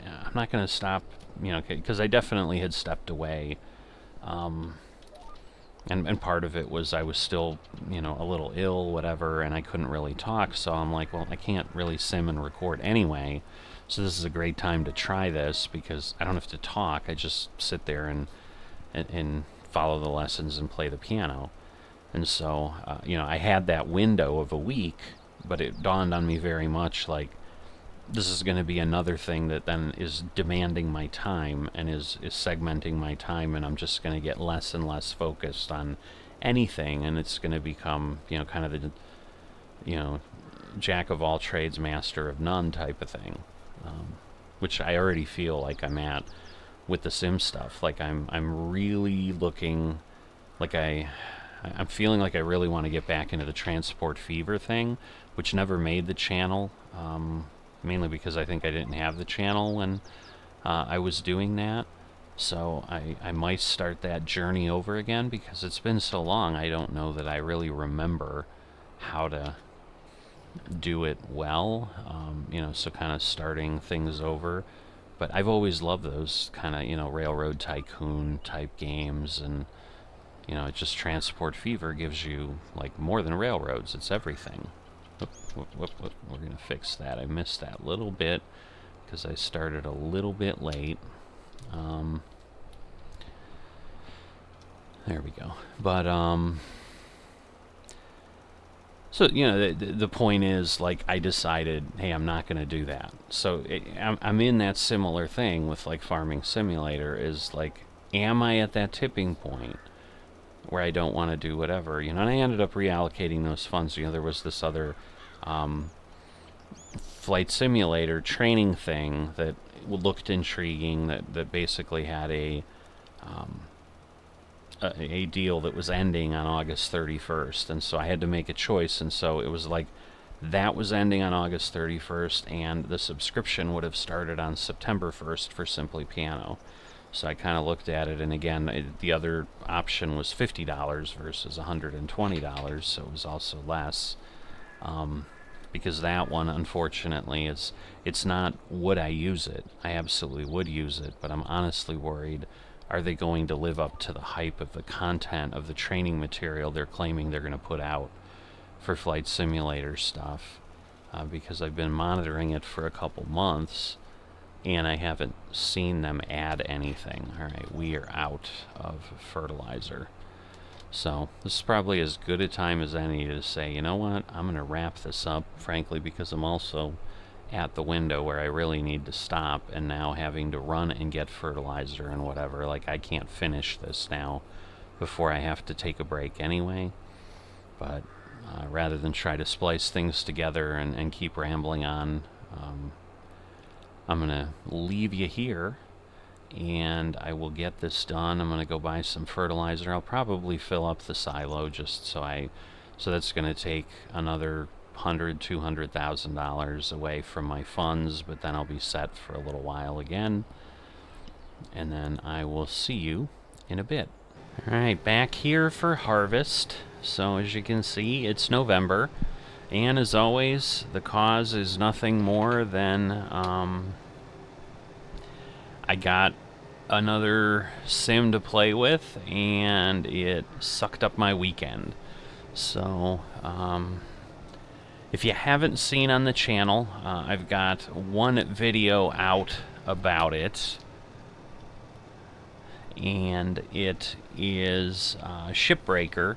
I'm not going to stop, because I definitely had stepped away, and part of it was I was still, a little ill, whatever, and I couldn't really talk, so I'm like, well, I can't really sim and record anyway, so this is a great time to try this, because I don't have to talk, I just sit there and follow the lessons and play the piano. And so, I had that window of a week, but it dawned on me very much like, this is going to be another thing that then is demanding my time and is segmenting my time, and I'm just going to get less and less focused on anything, and it's going to become, kind of the, jack of all trades, master of none type of thing, which I already feel like I'm at with the sim stuff. Like, I'm really looking, like I'm feeling like I really want to get back into the Transport Fever thing, which never made the channel, mainly because I think I didn't have the channel when I was doing that. So I might start that journey over again, because it's been so long. I don't know that I really remember how to do it well, so kind of starting things over. But I've always loved those kind of, railroad tycoon type games, and, just Transport Fever gives you, like, more than railroads. It's everything. Whoop. We're going to fix that. I missed that little bit because I started a little bit late. There we go. But, so, the point is, like, I decided, hey, I'm not going to do that. So I'm in that similar thing with, like, Farming Simulator, is, like, am I at that tipping point where I don't want to do whatever? And I ended up reallocating those funds. There was this other flight simulator training thing that looked intriguing, that basically had a deal that was ending on August 31st, and so I had to make a choice. And so it was like that was ending on August 31st, and the subscription would have started on September 1st for Simply Piano. So I kind of looked at it, and again, the other option was $50 versus $120, so it was also less, because that one, unfortunately, it's not would I use it. I absolutely would use it, but I'm honestly worried, are they going to live up to the hype of the content of the training material they're claiming they're going to put out for Flight Simulator stuff? Because I've been monitoring it for a couple months, and I haven't seen them add anything. All right, we are out of fertilizer. So this is probably as good a time as any to say, you know what, I'm going to wrap this up, frankly, because I'm also at the window where I really need to stop, and now having to run and get fertilizer and whatever, like, I can't finish this now before I have to take a break anyway. But rather than try to splice things together and keep rambling on, I'm going to leave you here, and I will get this done. I'm going to go buy some fertilizer. I'll probably fill up the silo, just so that's going to take another $200,000 away from my funds, but then I'll be set for a little while again, and then I will see you in a bit. All right, back here for harvest. So as you can see, it's November, and as always, the cause is nothing more than I got another sim to play with, and it sucked up my weekend. So if you haven't seen on the channel, I've got one video out about it, and it is Shipbreaker.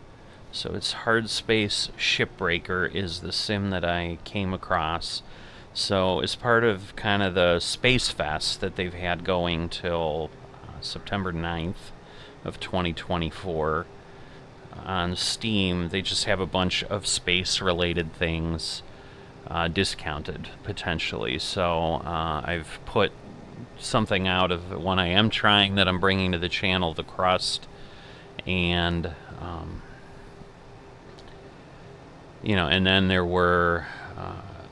So it's Hard Space Shipbreaker is the sim that I came across. So as part of kind of the Space Fest that they've had going till September 9th of 2024, on Steam, they just have a bunch of space-related things discounted, potentially. So I've put something out of one I am trying that I'm bringing to the channel, The Crust, and and then there were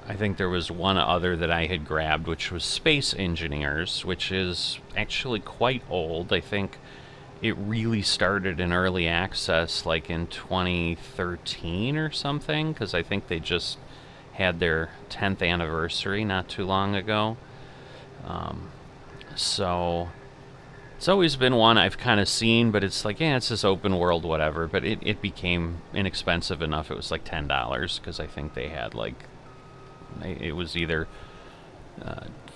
I think there was one other that I had grabbed, which was Space Engineers, which is actually quite old. I think it really started in early access like in 2013 or something, because I think they just had their 10th anniversary not too long ago. So it's always been one I've kind of seen, but it's like, yeah, it's this open world, whatever. But it became inexpensive enough. It was like $10, because I think they had like, it was either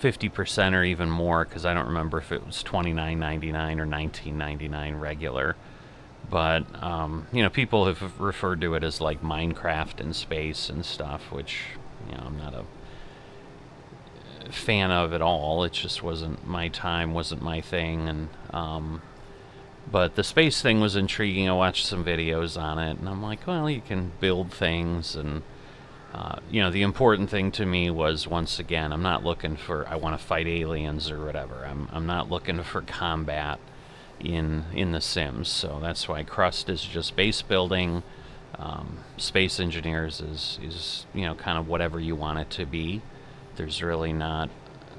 50% or even more, because I don't remember if it was $29.99 or $19.99 regular. But people have referred to it as like Minecraft in space and stuff, which I'm not a fan of at all. It just wasn't my time, wasn't my thing. And but the space thing was intriguing. I watched some videos on it, and I'm like, well, you can build things. And the important thing to me was, once again, I'm not looking for, I want to fight aliens or whatever. I'm not looking for combat in the Sims. So that's why Crust is just base building. Space Engineers is kind of whatever you want it to be. There's really not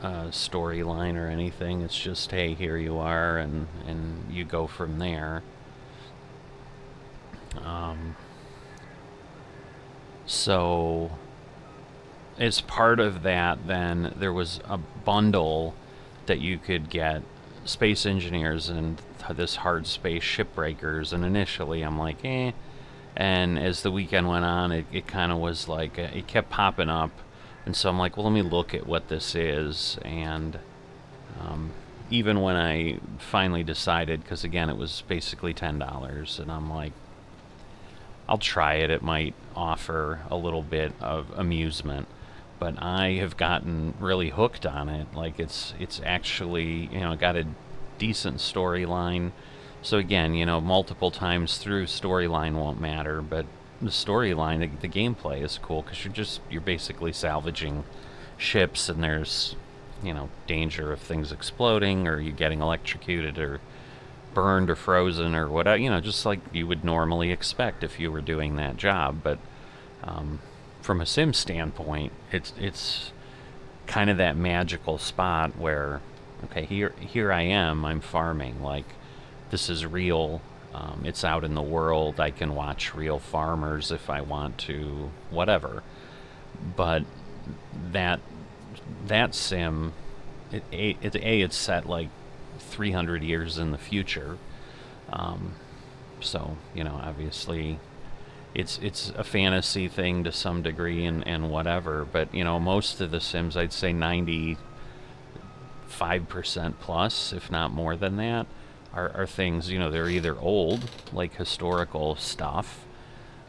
storyline or anything. It's just, hey, here you are, and you go from there. So as part of that, then there was a bundle that you could get space engineers and this hard space shipbreakers, and initially I'm like, eh. And as the weekend went on, it kind of was like, it kept popping up. And so I'm like, well, let me look at what this is. And even when I finally decided, because again, it was basically $10, and I'm like, I'll try it. It might offer a little bit of amusement. But I have gotten really hooked on it. Like, it's actually, got a decent storyline. So again, multiple times through, storyline won't matter, but the storyline, the gameplay is cool, because you're basically salvaging ships, and there's, danger of things exploding, or you getting electrocuted, or burned, or frozen, or whatever, just like you would normally expect if you were doing that job. But from a sim standpoint, it's kind of that magical spot where, okay, here I am, I'm farming, like, this is real. It's out in the world. I can watch real farmers if I want to, whatever. But that sim, it's set like 300 years in the future. So, obviously it's a fantasy thing to some degree, and whatever. But, most of the sims, I'd say 95% plus, if not more than that, are things, they're either old, like historical stuff,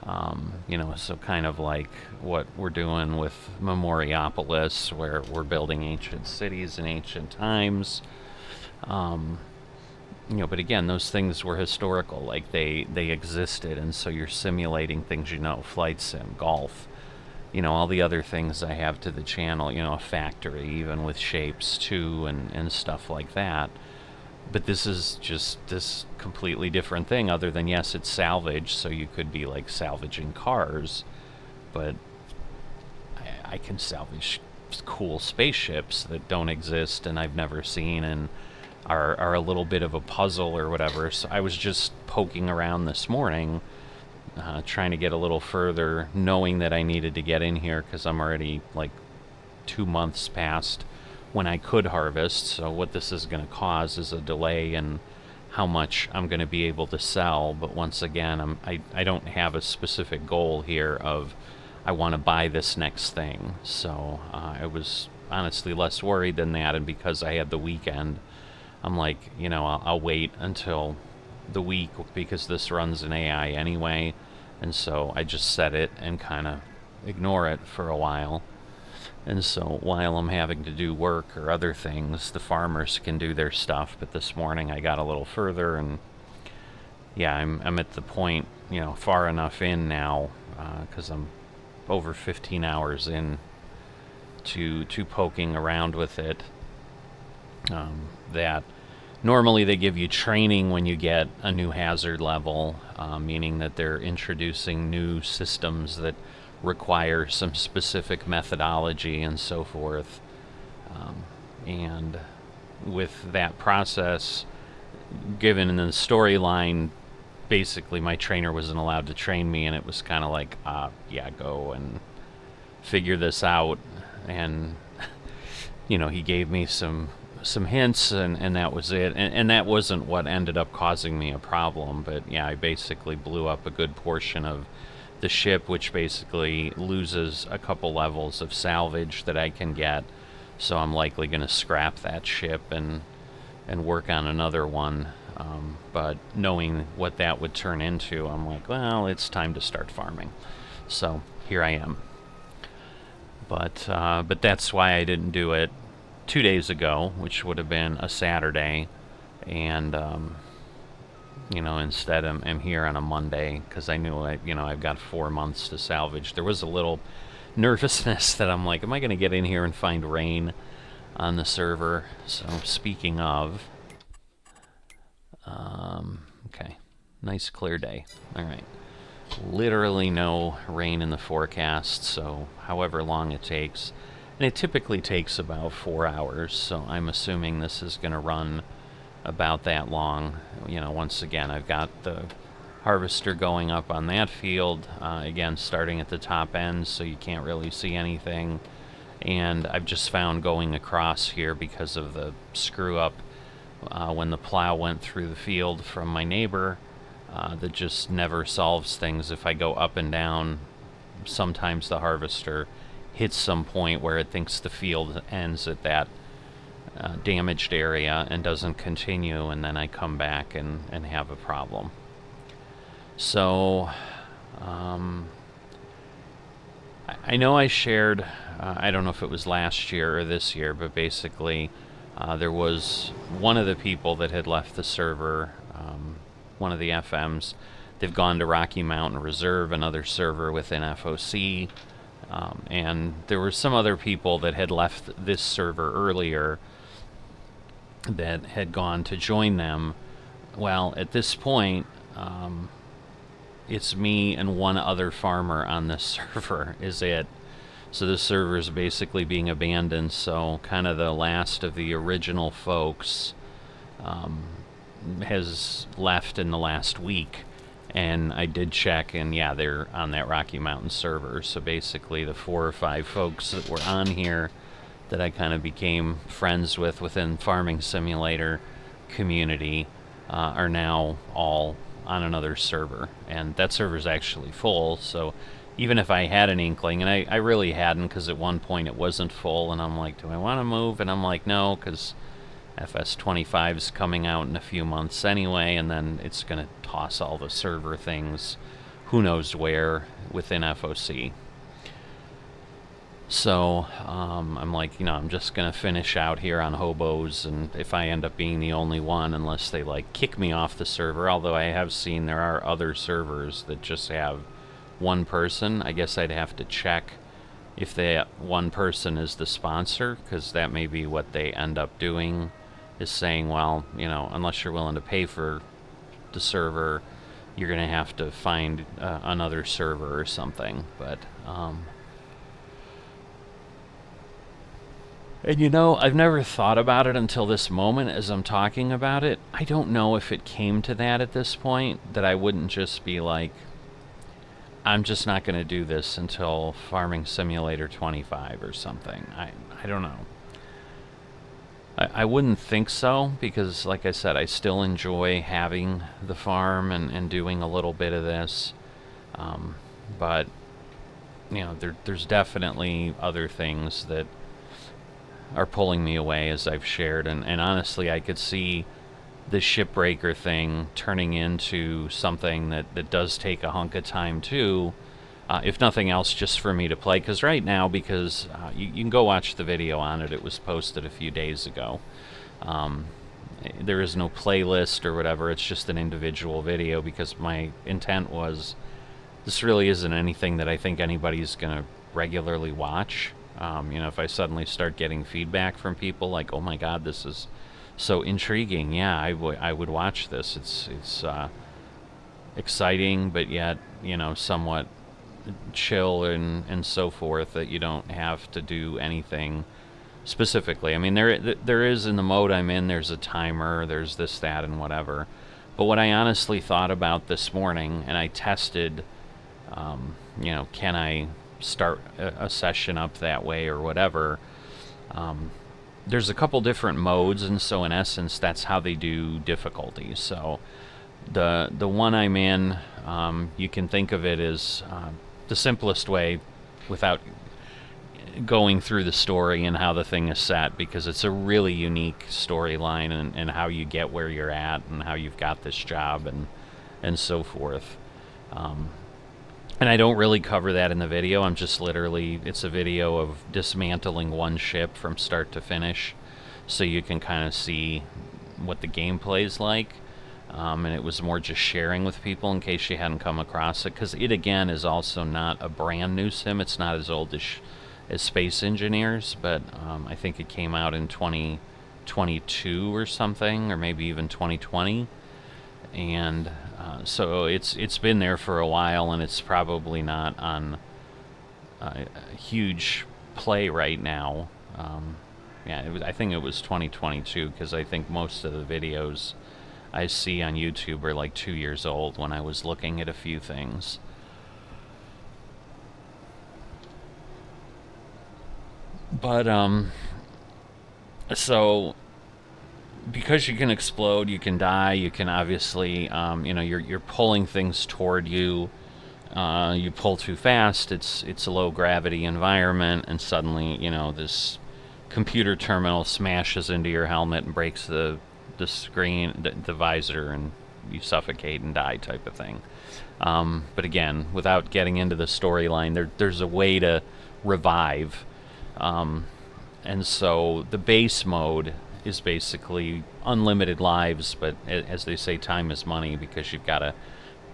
so kind of like what we're doing with Memoriopolis, where we're building ancient cities in ancient times. But again, those things were historical, like they existed, and so you're simulating things, flight sim, golf, all the other things I have to the channel, a factory, even with shapes too, and stuff like that. But this is just this completely different thing, other than, yes, it's salvage, so you could be like salvaging cars, but I can salvage cool spaceships that don't exist and I've never seen, and are a little bit of a puzzle or whatever. So I was just poking around this morning, trying to get a little further, knowing that I needed to get in here because I'm already like 2 months past when I could harvest. So what this is going to cause is a delay in how much I'm going to be able to sell. But once again, I don't have a specific goal here of I want to buy this next thing. So I was honestly less worried than that. And because I had the weekend, I'm like, I'll wait until the week, because this runs in AI anyway. And so I just set it and kind of ignore it for a while. And so while I'm having to do work or other things, the farmers can do their stuff. But this morning I got a little further, and yeah, I'm at the point, far enough in now, because I'm over 15 hours in to poking around with it, that normally they give you training when you get a new hazard level, meaning that they're introducing new systems that require some specific methodology and so forth. And with that process, given in the storyline, basically my trainer wasn't allowed to train me, and it was kind of like, yeah, go and figure this out. And he gave me some hints, and that was it. And that wasn't what ended up causing me a problem. But yeah, I basically blew up a good portion of the ship, which basically loses a couple levels of salvage that I can get. So I'm likely going to scrap that ship and work on another one. But knowing what that would turn into, I'm like, well, it's time to start farming. So here I am. But that's why I didn't do it 2 days ago, which would have been a Saturday, and instead I'm here on a Monday, because I knew I've got 4 months to salvage. There was a little nervousness that I'm like, am I going to get in here and find rain on the server? So speaking of, okay, nice clear day. All right, literally no rain in the forecast, so however long it takes. And it typically takes about 4 hours, so I'm assuming this is going to run about that long. You know, once again, I've got the harvester going up on that field, again, starting at the top end, so you can't really see anything. And I've just found going across here because of the screw up when the plow went through the field from my neighbor, that just never solves things. If I go up and down, sometimes the harvester hits some point where it thinks the field ends at that damaged area and doesn't continue, and then I come back and have a problem. So I know I shared, I don't know if it was last year or this year, but basically there was one of the people that had left the server, one of the FMs. They've gone to Rocky Mountain Reserve, another server within FOC, and there were some other people that had left this server earlier that had gone to join them. Well, at this point, it's me and one other farmer on this server is it. So this server is basically being abandoned, so kind of the last of the original folks has left in the last week. And I did check, and yeah, they're on that Rocky Mountain server. So basically the 4 or 5 folks that were on here that I kind of became friends with within Farming Simulator community are now all on another server, and that server's actually full. So even if I had an inkling, and I really hadn't, because at one point it wasn't full, and I'm like, do I want to move? And I'm like, no, because FS25 is coming out in a few months anyway, and then it's going to toss all the server things who knows where within FOC. So I'm like, you know, I'm just going to finish out here on hobos, and if I end up being the only one, unless they like kick me off the server, although I have seen there are other servers that just have one person. I guess I'd have to check if that one person is the sponsor, because that may be what they end up doing, is saying, well, you know, unless you're willing to pay for the server, you're going to have to find another server or something. But and you know, I've never thought about it until this moment as I'm talking about it. I don't know if it came to that at this point, that I wouldn't just be like, I'm just not going to do this until Farming Simulator 25 or something. I don't know. I wouldn't think so, because like I said, I still enjoy having the farm and doing a little bit of this. But, you know, there's definitely other things that are pulling me away, as I've shared. And honestly, I could see the shipbreaker thing turning into something that does take a hunk of time too, if nothing else, just for me to play. Because right now, because you can go watch the video on it, it was posted a few days ago. There is no playlist or whatever, it's just an individual video, because my intent was, this really isn't anything that I think anybody's going to regularly watch. You know, if I suddenly start getting feedback from people like, oh my god, this is so intriguing, yeah, I would watch this. It's exciting, but yet, you know, somewhat chill and so forth, that you don't have to do anything specifically. I mean, there is, in the mode I'm in, there's a timer, there's this, that, and whatever. But what I honestly thought about this morning, and I tested, you know, can I start a session up that way or whatever. There's a couple different modes, and so in essence that's how they do difficulty. So the one I'm in, you can think of it as the simplest way, without going through the story and how the thing is set, because it's a really unique storyline, and how you get where you're at and how you've got this job and so forth. And I don't really cover that in the video. I'm just literally, it's a video of dismantling one ship from start to finish, so you can kind of see what the gameplay is like. And it was more just sharing with people in case you hadn't come across it, because it, again, is also not a brand new sim. It's not as old as Space Engineers, but I think it came out in 2022 or something, or maybe even 2020. And so it's been there for a while, and it's probably not on a huge play right now. Yeah, I think it was 2022, because I think most of the videos I see on YouTube are like 2 years old when I was looking at a few things. But, so, because you can explode, you can die, you can obviously, you're pulling things toward you. You pull too fast, it's a low gravity environment, and suddenly, this computer terminal smashes into your helmet and breaks the screen, the visor, and you suffocate and die, type of thing. But again, without getting into the storyline, there's a way to revive. And so the base mode is basically unlimited lives, but as they say, time is money, because you've got to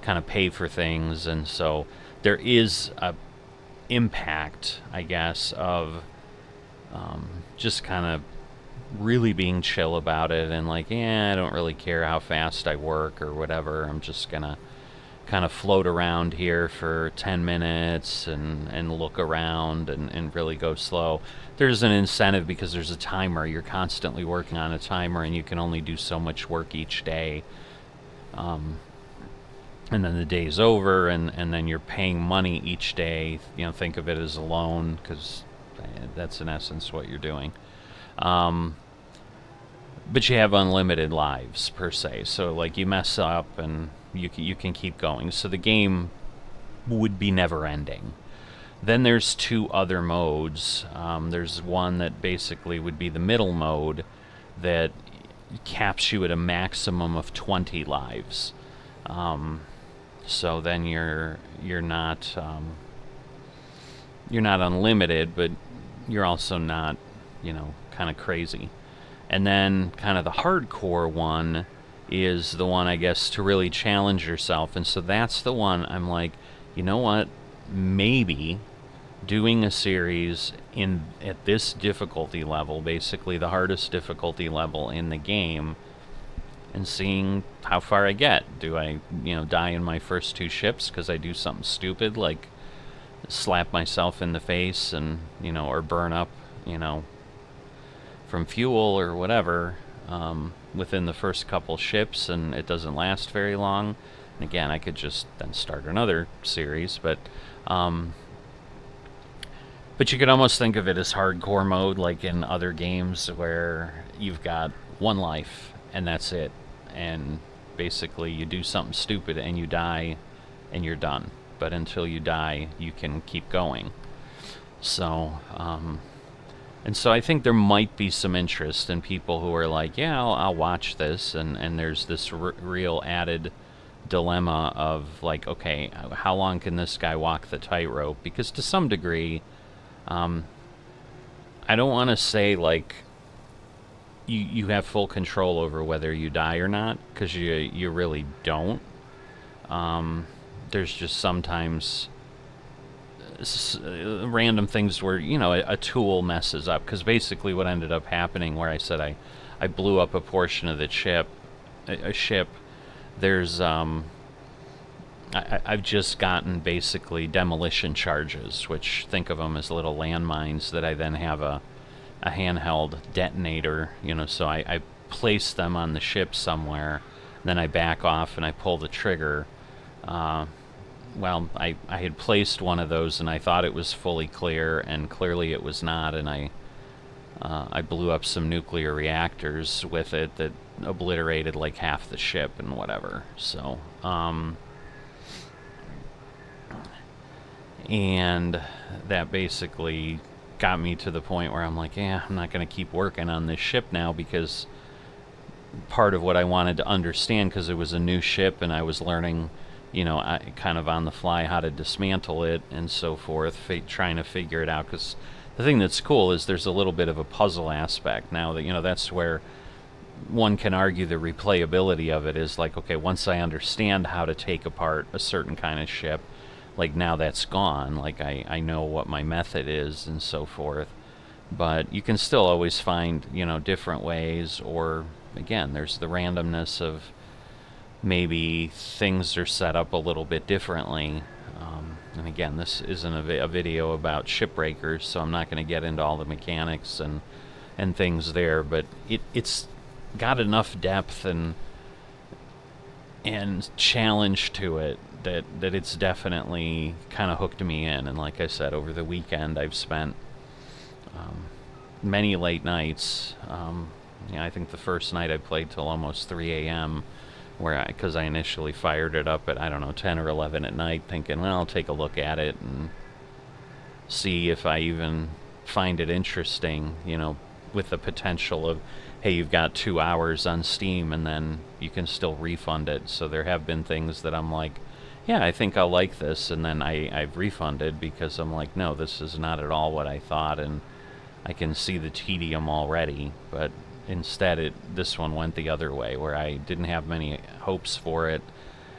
kind of pay for things. And so there is a impact, I guess, of just kind of really being chill about it, and like, I don't really care how fast I work or whatever. I'm just gonna kind of float around here for 10 minutes and look around and really go slow. There's an incentive because there's a timer. You're constantly working on a timer, and you can only do so much work each day. And then the day's over, and then you're paying money each day. Think of it as a loan, because that's in essence what you're doing. But you have unlimited lives, per se. So, like, you mess up and you can keep going. So the game would be never-ending. Then there's 2 other modes. There's one that basically would be the middle mode that caps you at a maximum of 20 lives. So then you're not unlimited, but you're also not, kind of crazy. And then kind of the hardcore one is the one, I guess, to really challenge yourself. And so that's the one I'm like, you know what? Maybe doing a series at this difficulty level, basically the hardest difficulty level in the game, and seeing how far I get. Do I, die in my first 2 ships because I do something stupid, like slap myself in the face and, or burn up, from fuel or whatever, within the first couple ships, and it doesn't last very long. And again, I could just then start another series, but you could almost think of it as hardcore mode, like in other games where you've got 1 life and that's it, and basically you do something stupid and you die and you're done. But until you die, you can keep going. So, and so I think there might be some interest in people who are like, yeah, I'll watch this, and there's this real added dilemma of like, okay, how long can this guy walk the tightrope? Because to some degree, I don't want to say like you have full control over whether you die or not, because you really don't. There's just sometimes random things where, a tool messes up. Because basically what ended up happening, where I said I blew up a portion of the ship, there's I've just gotten basically demolition charges, which, think of them as little landmines that I then have a handheld detonator, so I place them on the ship somewhere, then I back off and I pull the trigger. Well, I had placed one of those and I thought it was fully clear, and clearly it was not, and I blew up some nuclear reactors with it that obliterated like half the ship and whatever. So, and that basically got me to the point where I'm like, I'm not going to keep working on this ship now, because part of what I wanted to understand, because it was a new ship and I was learning, kind of on the fly how to dismantle it and so forth, trying to figure it out. Because the thing that's cool is there's a little bit of a puzzle aspect now that, that's where one can argue the replayability of it is like, okay, once I understand how to take apart a certain kind of ship, like now that's gone, like I know what my method is and so forth. But you can still always find, different ways, or again, there's the randomness of maybe things are set up a little bit differently. And again, this isn't a video about shipbreakers, so I'm not going to get into all the mechanics and things there, but it's got enough depth and challenge to it that it's definitely kind of hooked me in. And like I said, over the weekend I've spent many late nights. I think the first night I played till almost 3 a.m. because I initially fired it up at, I don't know, 10 or 11 at night, thinking, well, I'll take a look at it and see if I even find it interesting, with the potential of, hey, you've got 2 hours on Steam and then you can still refund it. So there have been things that I'm like, yeah, I think I'll like this, and then I've refunded because I'm like, no, this is not at all what I thought, and I can see the tedium already. But instead, this one went the other way, where I didn't have many hopes for it,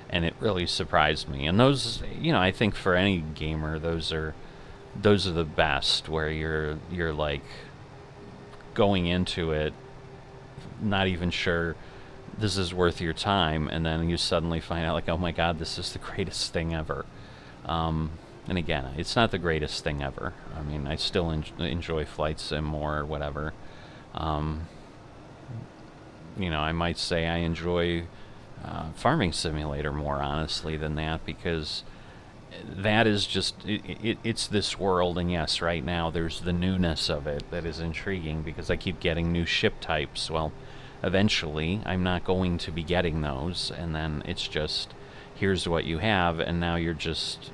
and it really surprised me. And those, I think for any gamer, those are the best, where you're like going into it not even sure this is worth your time, and then you suddenly find out, like, oh my god, this is the greatest thing ever. And again, it's not the greatest thing ever. I mean, I still enjoy Flight Sim more or whatever. I might say I enjoy Farming Simulator more, honestly, than that, because that is just, it's this world, and yes, right now there's the newness of it that is intriguing, because I keep getting new ship types. Well, eventually I'm not going to be getting those, and then it's just, here's what you have, and now you're just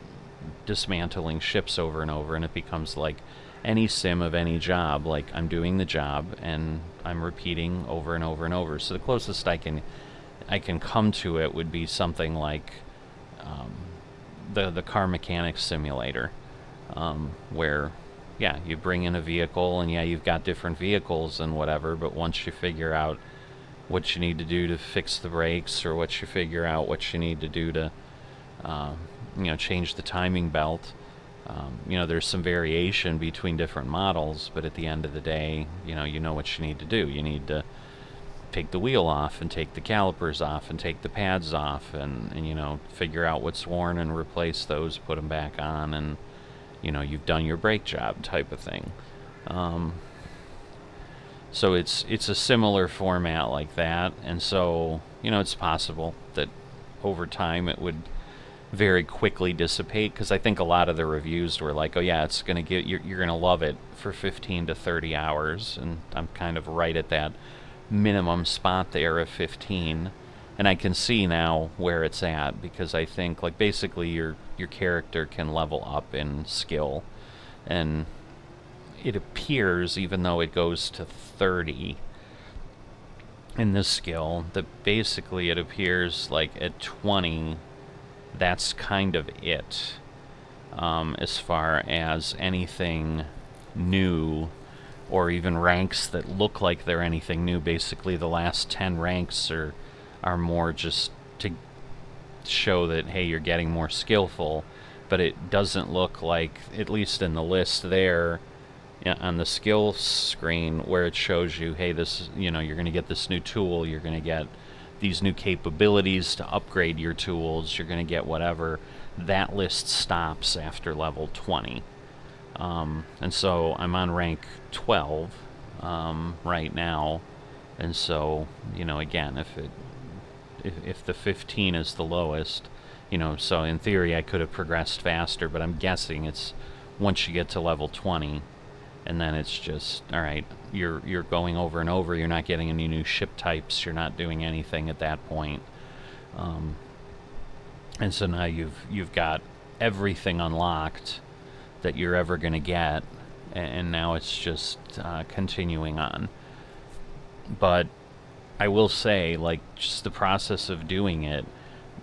dismantling ships over and over, and it becomes like any sim of any job. Like, I'm doing the job and I'm repeating over and over and over. So the closest I can come to it would be something like the car mechanics simulator, where you bring in a vehicle, and you've got different vehicles and whatever, but once you figure out what you need to do to fix the brakes, or what you figure out what you need to do to change the timing belt, there's some variation between different models, but at the end of the day, you know what you need to do. You need to take the wheel off, and take the calipers off, and take the pads off, and figure out what's worn and replace those, put them back on, and you've done your brake job, type of thing. So it's a similar format like that, and so it's possible that over time it would very quickly dissipate, because I think a lot of the reviews were like, oh yeah, it's gonna get, you're gonna love it for 15 to 30 hours, and I'm kind of right at that minimum spot there of 15, and I can see now where it's at, because I think, like, basically your character can level up in skill, and it appears, even though it goes to 30 in this skill, that basically it appears like at 20 that's kind of it, as far as anything new, or even ranks that look like they're anything new. Basically the last 10 ranks are more just to show that, hey, you're getting more skillful, but it doesn't look like, at least in the list there on the skill screen, where it shows you, hey, this, you're going to get this new tool, you're going to get these new capabilities to upgrade your tools, you're going to get whatever. That list stops after level 20. And so I'm on rank 12 right now, and so again, if the 15 is the lowest, so in theory I could have progressed faster, but I'm guessing it's once you get to level 20, and then it's just, all right, you're going over and over, you're not getting any new ship types, you're not doing anything at that point, and so now you've got everything unlocked that you're ever going to get, and now it's just continuing on. But I will say, like, just the process of doing it,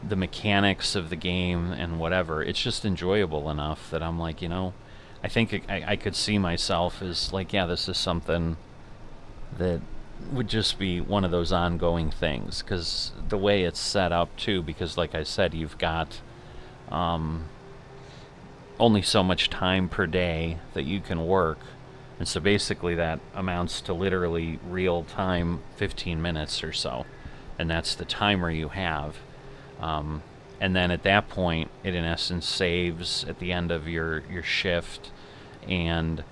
the mechanics of the game and whatever, it's just enjoyable enough that I'm like, I think I could see myself as like, yeah, this is something that would just be one of those ongoing things, because the way it's set up too, because like I said, you've got only so much time per day that you can work, and so basically that amounts to literally real time 15 minutes or so, and that's the timer you have. And then at that point, it in essence saves at the end of your shift, and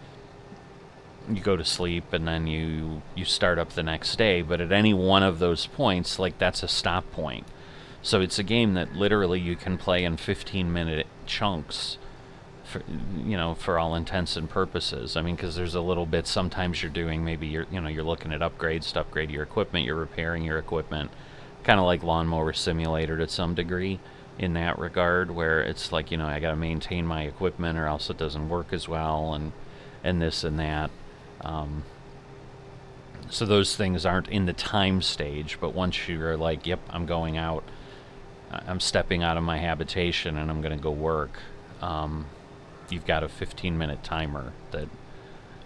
you go to sleep, and then you start up the next day. But at any one of those points, like, that's a stop point. So it's a game that literally you can play in 15-minute chunks, for all intents and purposes. I mean, because there's a little bit, sometimes you're doing, maybe you're looking at upgrades to upgrade your equipment, you're repairing your equipment, kind of like Lawnmower Simulator to some degree in that regard, where it's like, I got to maintain my equipment or else it doesn't work as well, and this and that. So those things aren't in the time stage, but once you're like, yep, I'm going out, I'm stepping out of my habitation and I'm going to go work, you've got a 15-minute timer that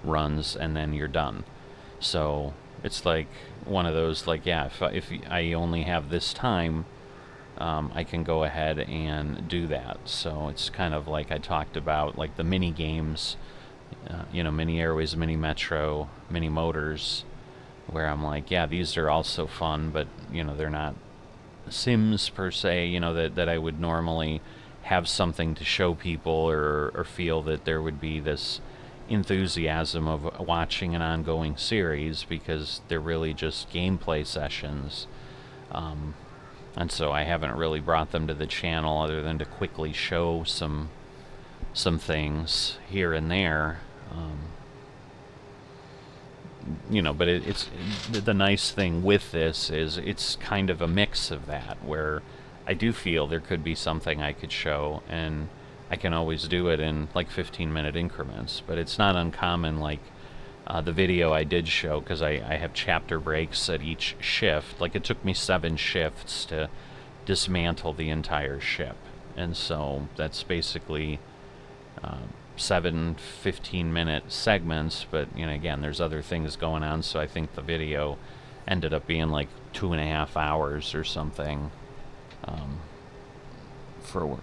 runs, and then you're done. So it's like one of those, like, yeah, if I only have this time, I can go ahead and do that. So it's kind of like I talked about, like the mini games, Mini Airways, Mini Metro, Mini Motors, where I'm like, yeah, these are also fun, but they're not Sims per se, that I would normally have something to show people, or feel that there would be this enthusiasm of watching an ongoing series, because they're really just gameplay sessions. And so I haven't really brought them to the channel other than to quickly show some things here and there. But it's the nice thing with this is it's kind of a mix of that, where I do feel there could be something I could show, and I can always do it in like 15-minute increments. But it's not uncommon, like the video I did show, because I have chapter breaks at each shift. Like, it took me 7 shifts to dismantle the entire ship, and so that's basically 7 15-minute segments. But again, there's other things going on, so I think the video ended up being like 2.5 hours or something, for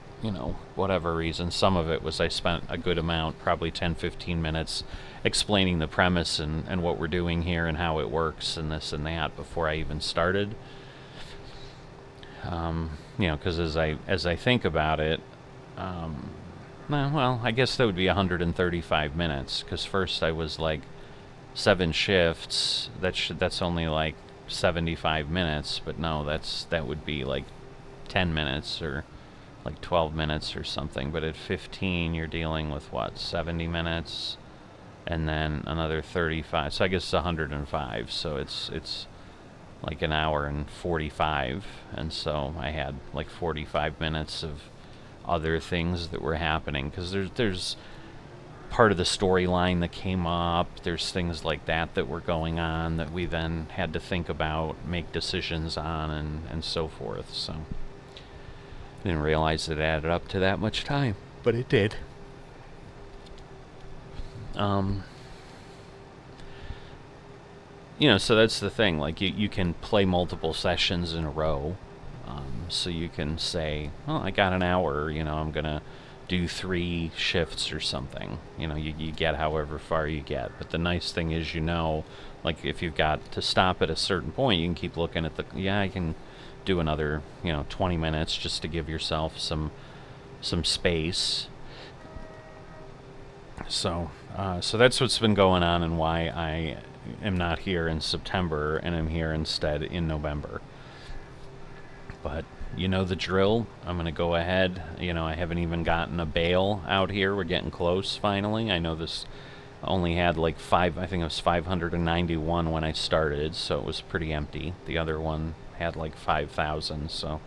whatever reason. Some of it was I spent a good amount, probably 10-15 minutes, explaining the premise and what we're doing here and how it works and this and that before I even started. Because as I think about it, well, I guess that would be 135 minutes, because first I was like 7 shifts. That's only like 75 minutes, but no, that would be like 10 minutes or like 12 minutes or something. But at 15, you're dealing with what, 70 minutes, and then another 35. So I guess it's 105. So it's like an hour and 45, and so I had like 45 minutes of other things that were happening, because there's part of the storyline that came up. There's things like that were going on that we then had to think about, make decisions on, and so forth. So I didn't realize it added up to that much time, but it did. So that's the thing. Like, you can play multiple sessions in a row. So you can say, oh, I got an hour, I'm going to do 3 shifts or something. You get however far you get. But the nice thing is, like, if you've got to stop at a certain point, you can keep looking at I can do another, 20 minutes just to give yourself some space. So that's what's been going on, and why I am not here in September and I'm here instead in November. But the drill. I'm going to go ahead. I haven't even gotten a bale out here. We're getting close finally. I know this only had like 5, I think it was 591 when I started, so it was pretty empty. The other one had like 5,000, so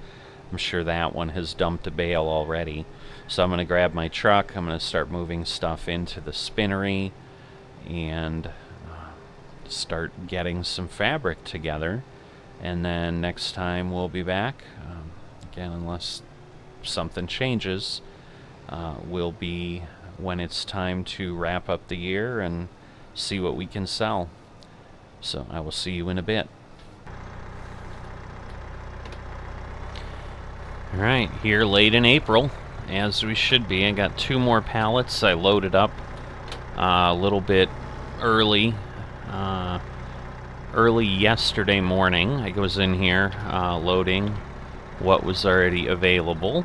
I'm sure that one has dumped a bale already. So I'm going to grab my truck. I'm going to start moving stuff into the spinnery and start getting some fabric together. And then next time we'll be back, again, unless something changes, will be when it's time to wrap up the year and see what we can sell. So I will see you in a bit. Alright, here late in April, as we should be. I got 2 more pallets. I loaded up a little bit early yesterday morning. I was in here loading what was already available.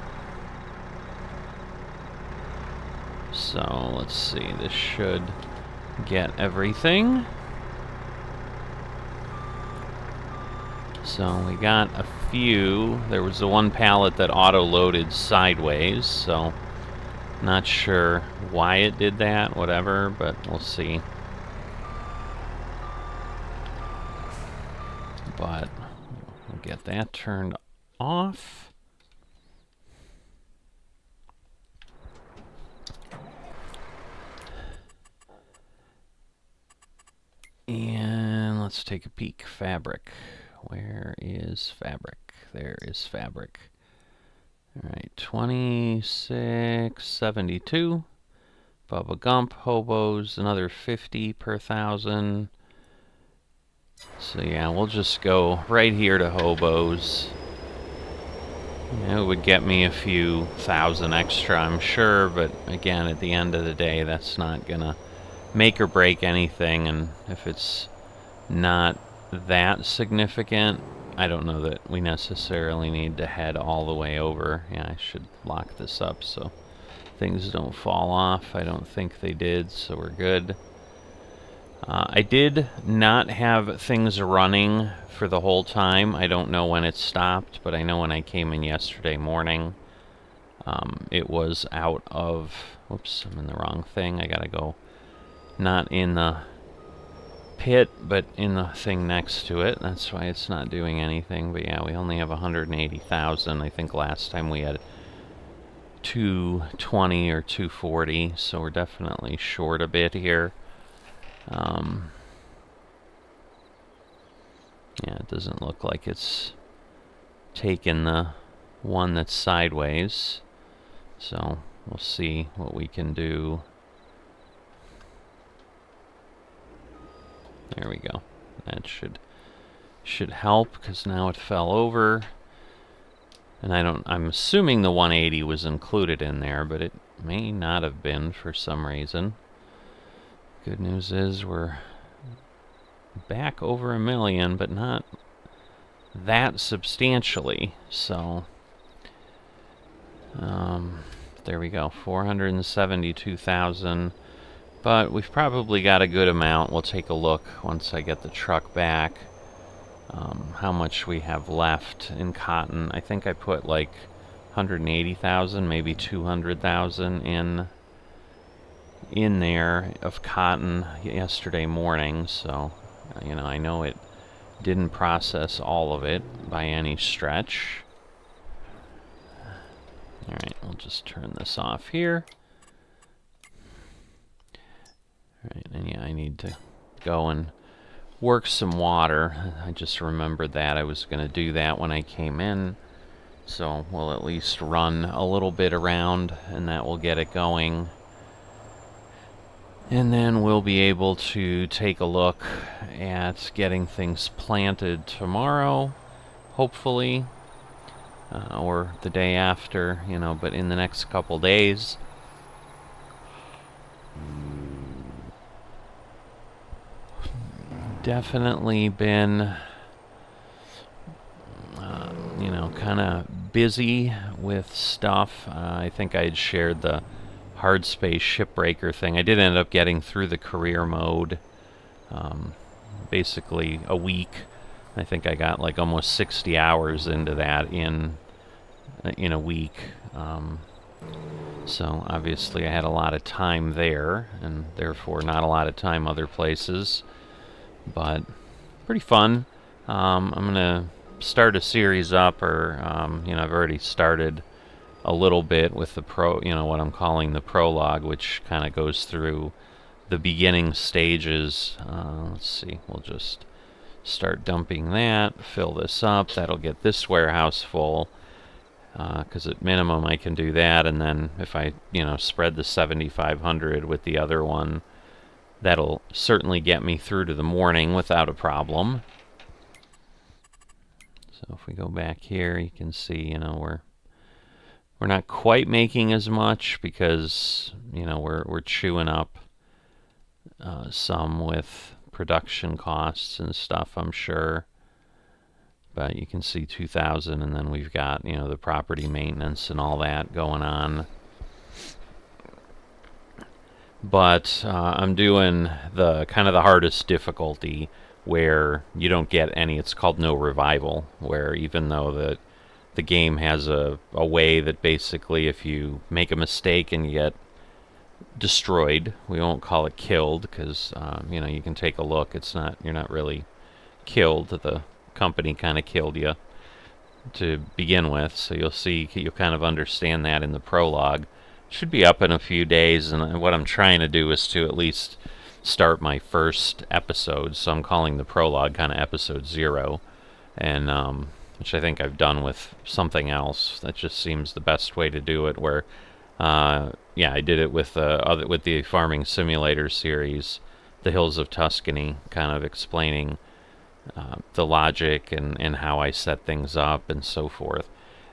So let's see, this should get everything. So we got a few. There was the one pallet that auto-loaded sideways, so not sure why it did that, whatever, but we'll see. But we'll get that turned off. And let's take a peek. Fabric. Where is fabric? There is fabric. All right, 2672. Bubba Gump, hobos, another 50 per 1,000. So yeah, we'll just go right here to hobos. It would get me a few thousand extra, I'm sure, but again, at the end of the day, that's not gonna make or break anything, and if it's not that significant, I don't know that we necessarily need to head all the way over. Yeah, I should lock this up so things don't fall off. I don't think they did, so we're good. I did not have things running for the whole time. I don't know when it stopped, but I know when I came in yesterday morning, it was out of... Whoops, I'm in the wrong thing. I gotta go not in the pit, but in the thing next to it. That's why it's not doing anything. But yeah, we only have 180,000. I think last time we had 220 or 240, so we're definitely short a bit here. Yeah, it doesn't look like it's taken the one that's sideways, so we'll see what we can do. There we go. That should help, because now it fell over. And I'm assuming the 180 was included in there, but it may not have been for some reason. Good news is we're back over 1 million, but not that substantially. So there we go, 472,000. But we've probably got a good amount. We'll take a look once I get the truck back. How much we have left in cotton. I think I put like 180,000, maybe 200,000 in there of cotton yesterday morning. So, you know, I know it didn't process all of it by any stretch. All right, we'll just turn this off here. All right, and yeah, I need to go and work some water. I just remembered that I was going to do that when I came in. So we'll at least run a little bit around, and that will get it going. And then we'll be able to take a look at getting things planted tomorrow, hopefully, or the day after, you know, but in the next couple days. Definitely been, you know, kind of busy with stuff. I think I had shared the hard space shipbreaker thing. I did end up getting through the career mode, basically a week. I think I got like almost 60 hours into that in a week. So obviously I had a lot of time there, and therefore not a lot of time other places. But pretty fun. I'm gonna start a series up, or you know, I've already started a little bit with the what I'm calling the prologue, which kind of goes through the beginning stages. Let's see, we'll just start dumping that, fill this up. That'll get this warehouse full, because at minimum I can do that, and then if I, you know, spread the 7,500 with the other one, that'll certainly get me through to the morning without a problem. So if we go back here, you can see, you know, we're not quite making as much because, you know, we're chewing up some with production costs and stuff, I'm sure. But you can see 2000, and then we've got, you know, the property maintenance and all that going on. But I'm doing the kind of the hardest difficulty, where you don't get any. It's called no revival, where even though the game has a way that basically if you make a mistake and you get destroyed, we won't call it killed, because you know, you can take a look, it's not, you're not really killed, the company kind of killed you to begin with, so you'll see, you'll kind of understand that in the prologue. Should be up in a few days, and what I'm trying to do is to at least start my first episode, so I'm calling the prologue kind of episode 0, and which I think I've done with something else. That just seems the best way to do it, where yeah, I did it with the Farming Simulator series, The Hills of Tuscany, kind of explaining the logic and how I set things up and so forth.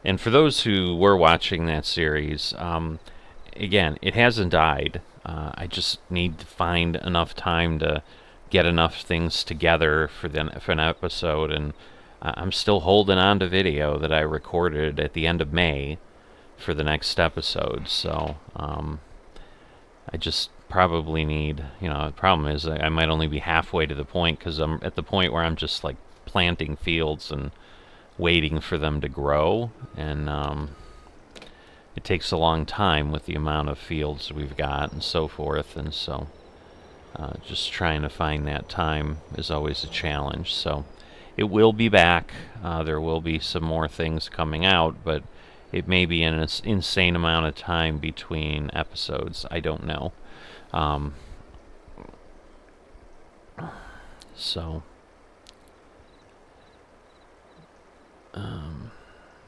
And for those who were watching that series, again, it hasn't died. I just need to find enough time to get enough things together for an episode, and I'm still holding on to video that I recorded at the end of May for the next episode. So I just probably need, you know, the problem is I might only be halfway to the point, because I'm at the point where I'm just like planting fields and waiting for them to grow, and it takes a long time with the amount of fields we've got and so forth, and so just trying to find that time is always a challenge. So it will be back. There will be some more things coming out, but it may be an insane amount of time between episodes. I don't know. So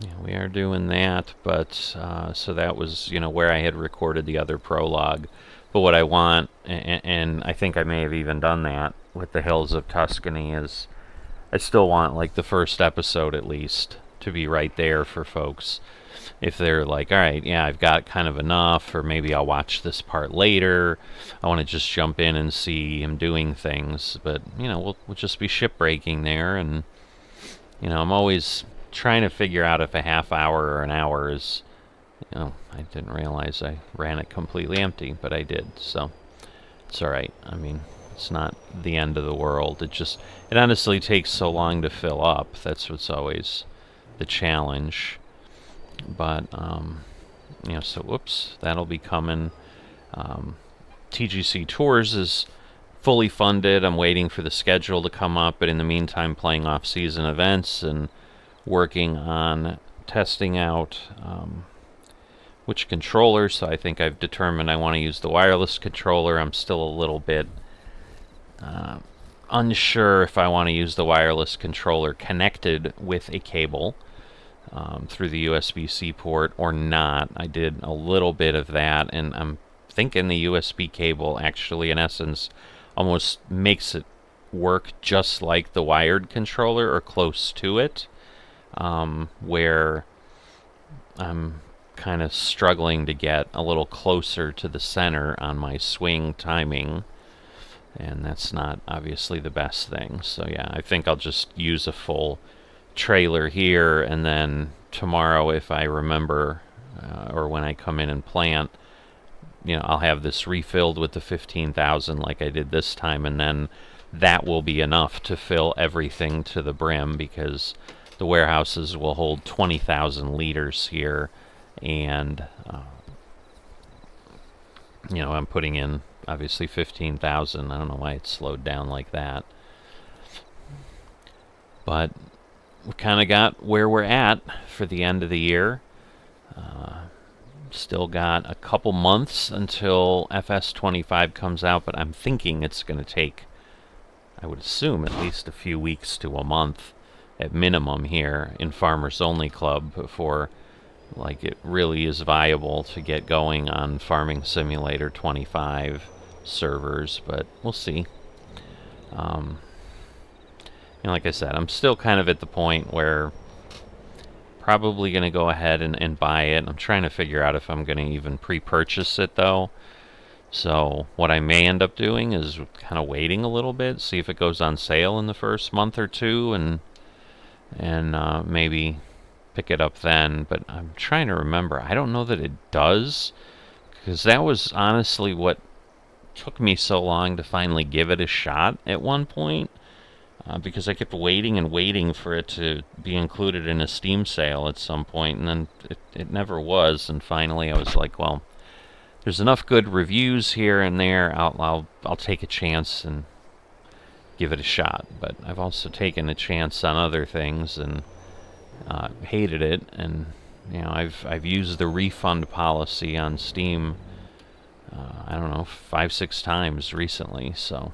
yeah, we are doing that, but so that was, you know, where I had recorded the other prologue. But what I want, and I think I may have even done that with the Hills of Tuscany, is I still want like the first episode at least to be right there for folks. If they're like, all right, yeah, I've got kind of enough, or maybe I'll watch this part later, I want to just jump in and see him doing things. But, you know, we'll just be shipbreaking there, and, you know, I'm always trying to figure out if a half hour or an hour is, you know, I didn't realize I ran it completely empty, but I did, so it's alright. I mean, it's not the end of the world. It honestly takes so long to fill up. That's what's always the challenge. But you know, so whoops, that'll be coming. TGC Tours is fully funded. I'm waiting for the schedule to come up, but in the meantime, playing off-season events and working on testing out which controller. So I think I've determined I want to use the wireless controller. I'm still a little bit unsure if I want to use the wireless controller connected with a cable through the USB-C port or not. I did a little bit of that, and I'm thinking the USB cable actually, in essence, almost makes it work just like the wired controller, or close to it, where I'm kind of struggling to get a little closer to the center on my swing timing, and that's not obviously the best thing. So yeah, I think I'll just use a full trailer here, and then tomorrow, if I remember, or when I come in and plant, you know, I'll have this refilled with the 15,000 like I did this time, and then that will be enough to fill everything to the brim, because the warehouses will hold 20,000 liters here, and you know, I'm putting in obviously 15,000. I don't know why it slowed down like that, but we kind of got where we're at for the end of the year. Still got a couple months until FS25 comes out, but I'm thinking it's going to take, I would assume, at least a few weeks to a month at minimum here in Farmers Only Club before like it really is viable to get going on Farming Simulator 25 servers, but we'll see. And like I said, I'm still kind of at the point where probably going to go ahead and buy it. I'm trying to figure out if I'm going to even pre-purchase it, though. So what I may end up doing is kind of waiting a little bit, see if it goes on sale in the first month or two, and and maybe pick it up then. But I'm trying to remember. I don't know that it does, because that was honestly what took me so long to finally give it a shot at one point, because I kept waiting and waiting for it to be included in a Steam sale at some point, and then it never was. And finally I was like, well, there's enough good reviews here and there, I'll take a chance and give it a shot. But I've also taken a chance on other things and hated it, and I've used the refund policy on Steam, I don't know, 5-6 times recently, so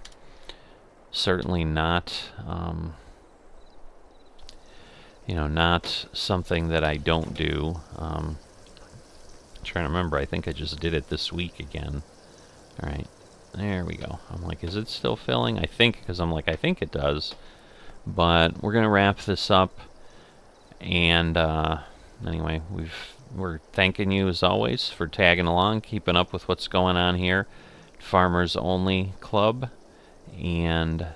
certainly not not something that I don't do. Trying to remember, I think I just did it this week again. Alright, there we go. I'm like, is it still filling? I think, because I'm like, I think it does. But we're gonna wrap this up, and anyway, we're thanking you as always for tagging along, keeping up with what's going on here, Farmers Only Club, and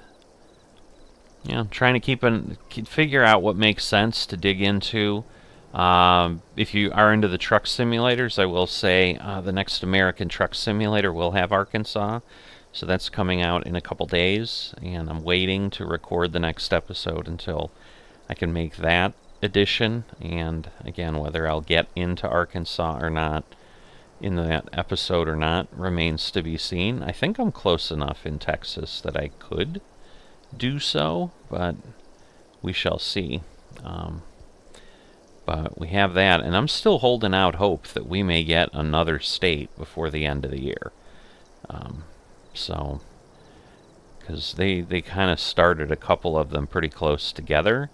trying to figure out what makes sense to dig into. If you are into the truck simulators, I will say the next American Truck Simulator will have Arkansas, so that's coming out in a couple days, and I'm waiting to record the next episode until I can make that edition. And again, whether I'll get into Arkansas or not in that episode or not remains to be seen. I think I'm close enough in Texas that I could do so, but we shall see. But we have that, and I'm still holding out hope that we may get another state before the end of the year. So, because they kind of started a couple of them pretty close together,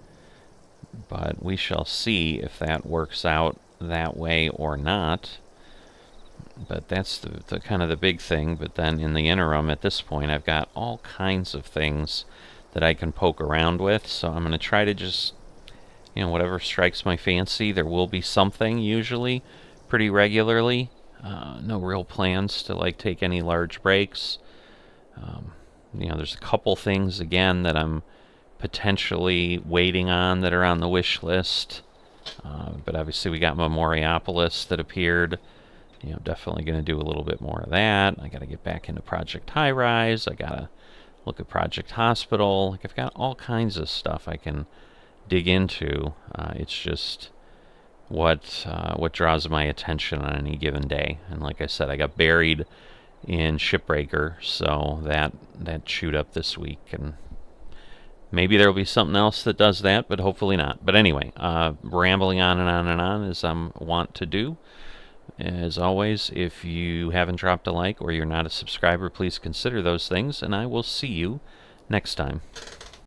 but we shall see if that works out that way or not. But that's the kind of the big thing. But then in the interim, at this point, I've got all kinds of things that I can poke around with, so I'm going to try to just, whatever strikes my fancy. There will be something, usually, pretty regularly. No real plans to take any large breaks. There's a couple things, again, that I'm potentially waiting on that are on the wish list. But obviously we got Memoriopolis that appeared. Definitely going to do a little bit more of that. I got to get back into Project High Rise. I got to look at Project Hospital. I've got all kinds of stuff I can dig into. It's just what draws my attention on any given day. And like I said, I got buried in Shipbreaker, so that chewed up this week, and maybe there'll be something else that does that, but hopefully not. But anyway, rambling on and on and on as I'm wont to do. As always, if you haven't dropped a like or you're not a subscriber, please consider those things, and I will see you next time.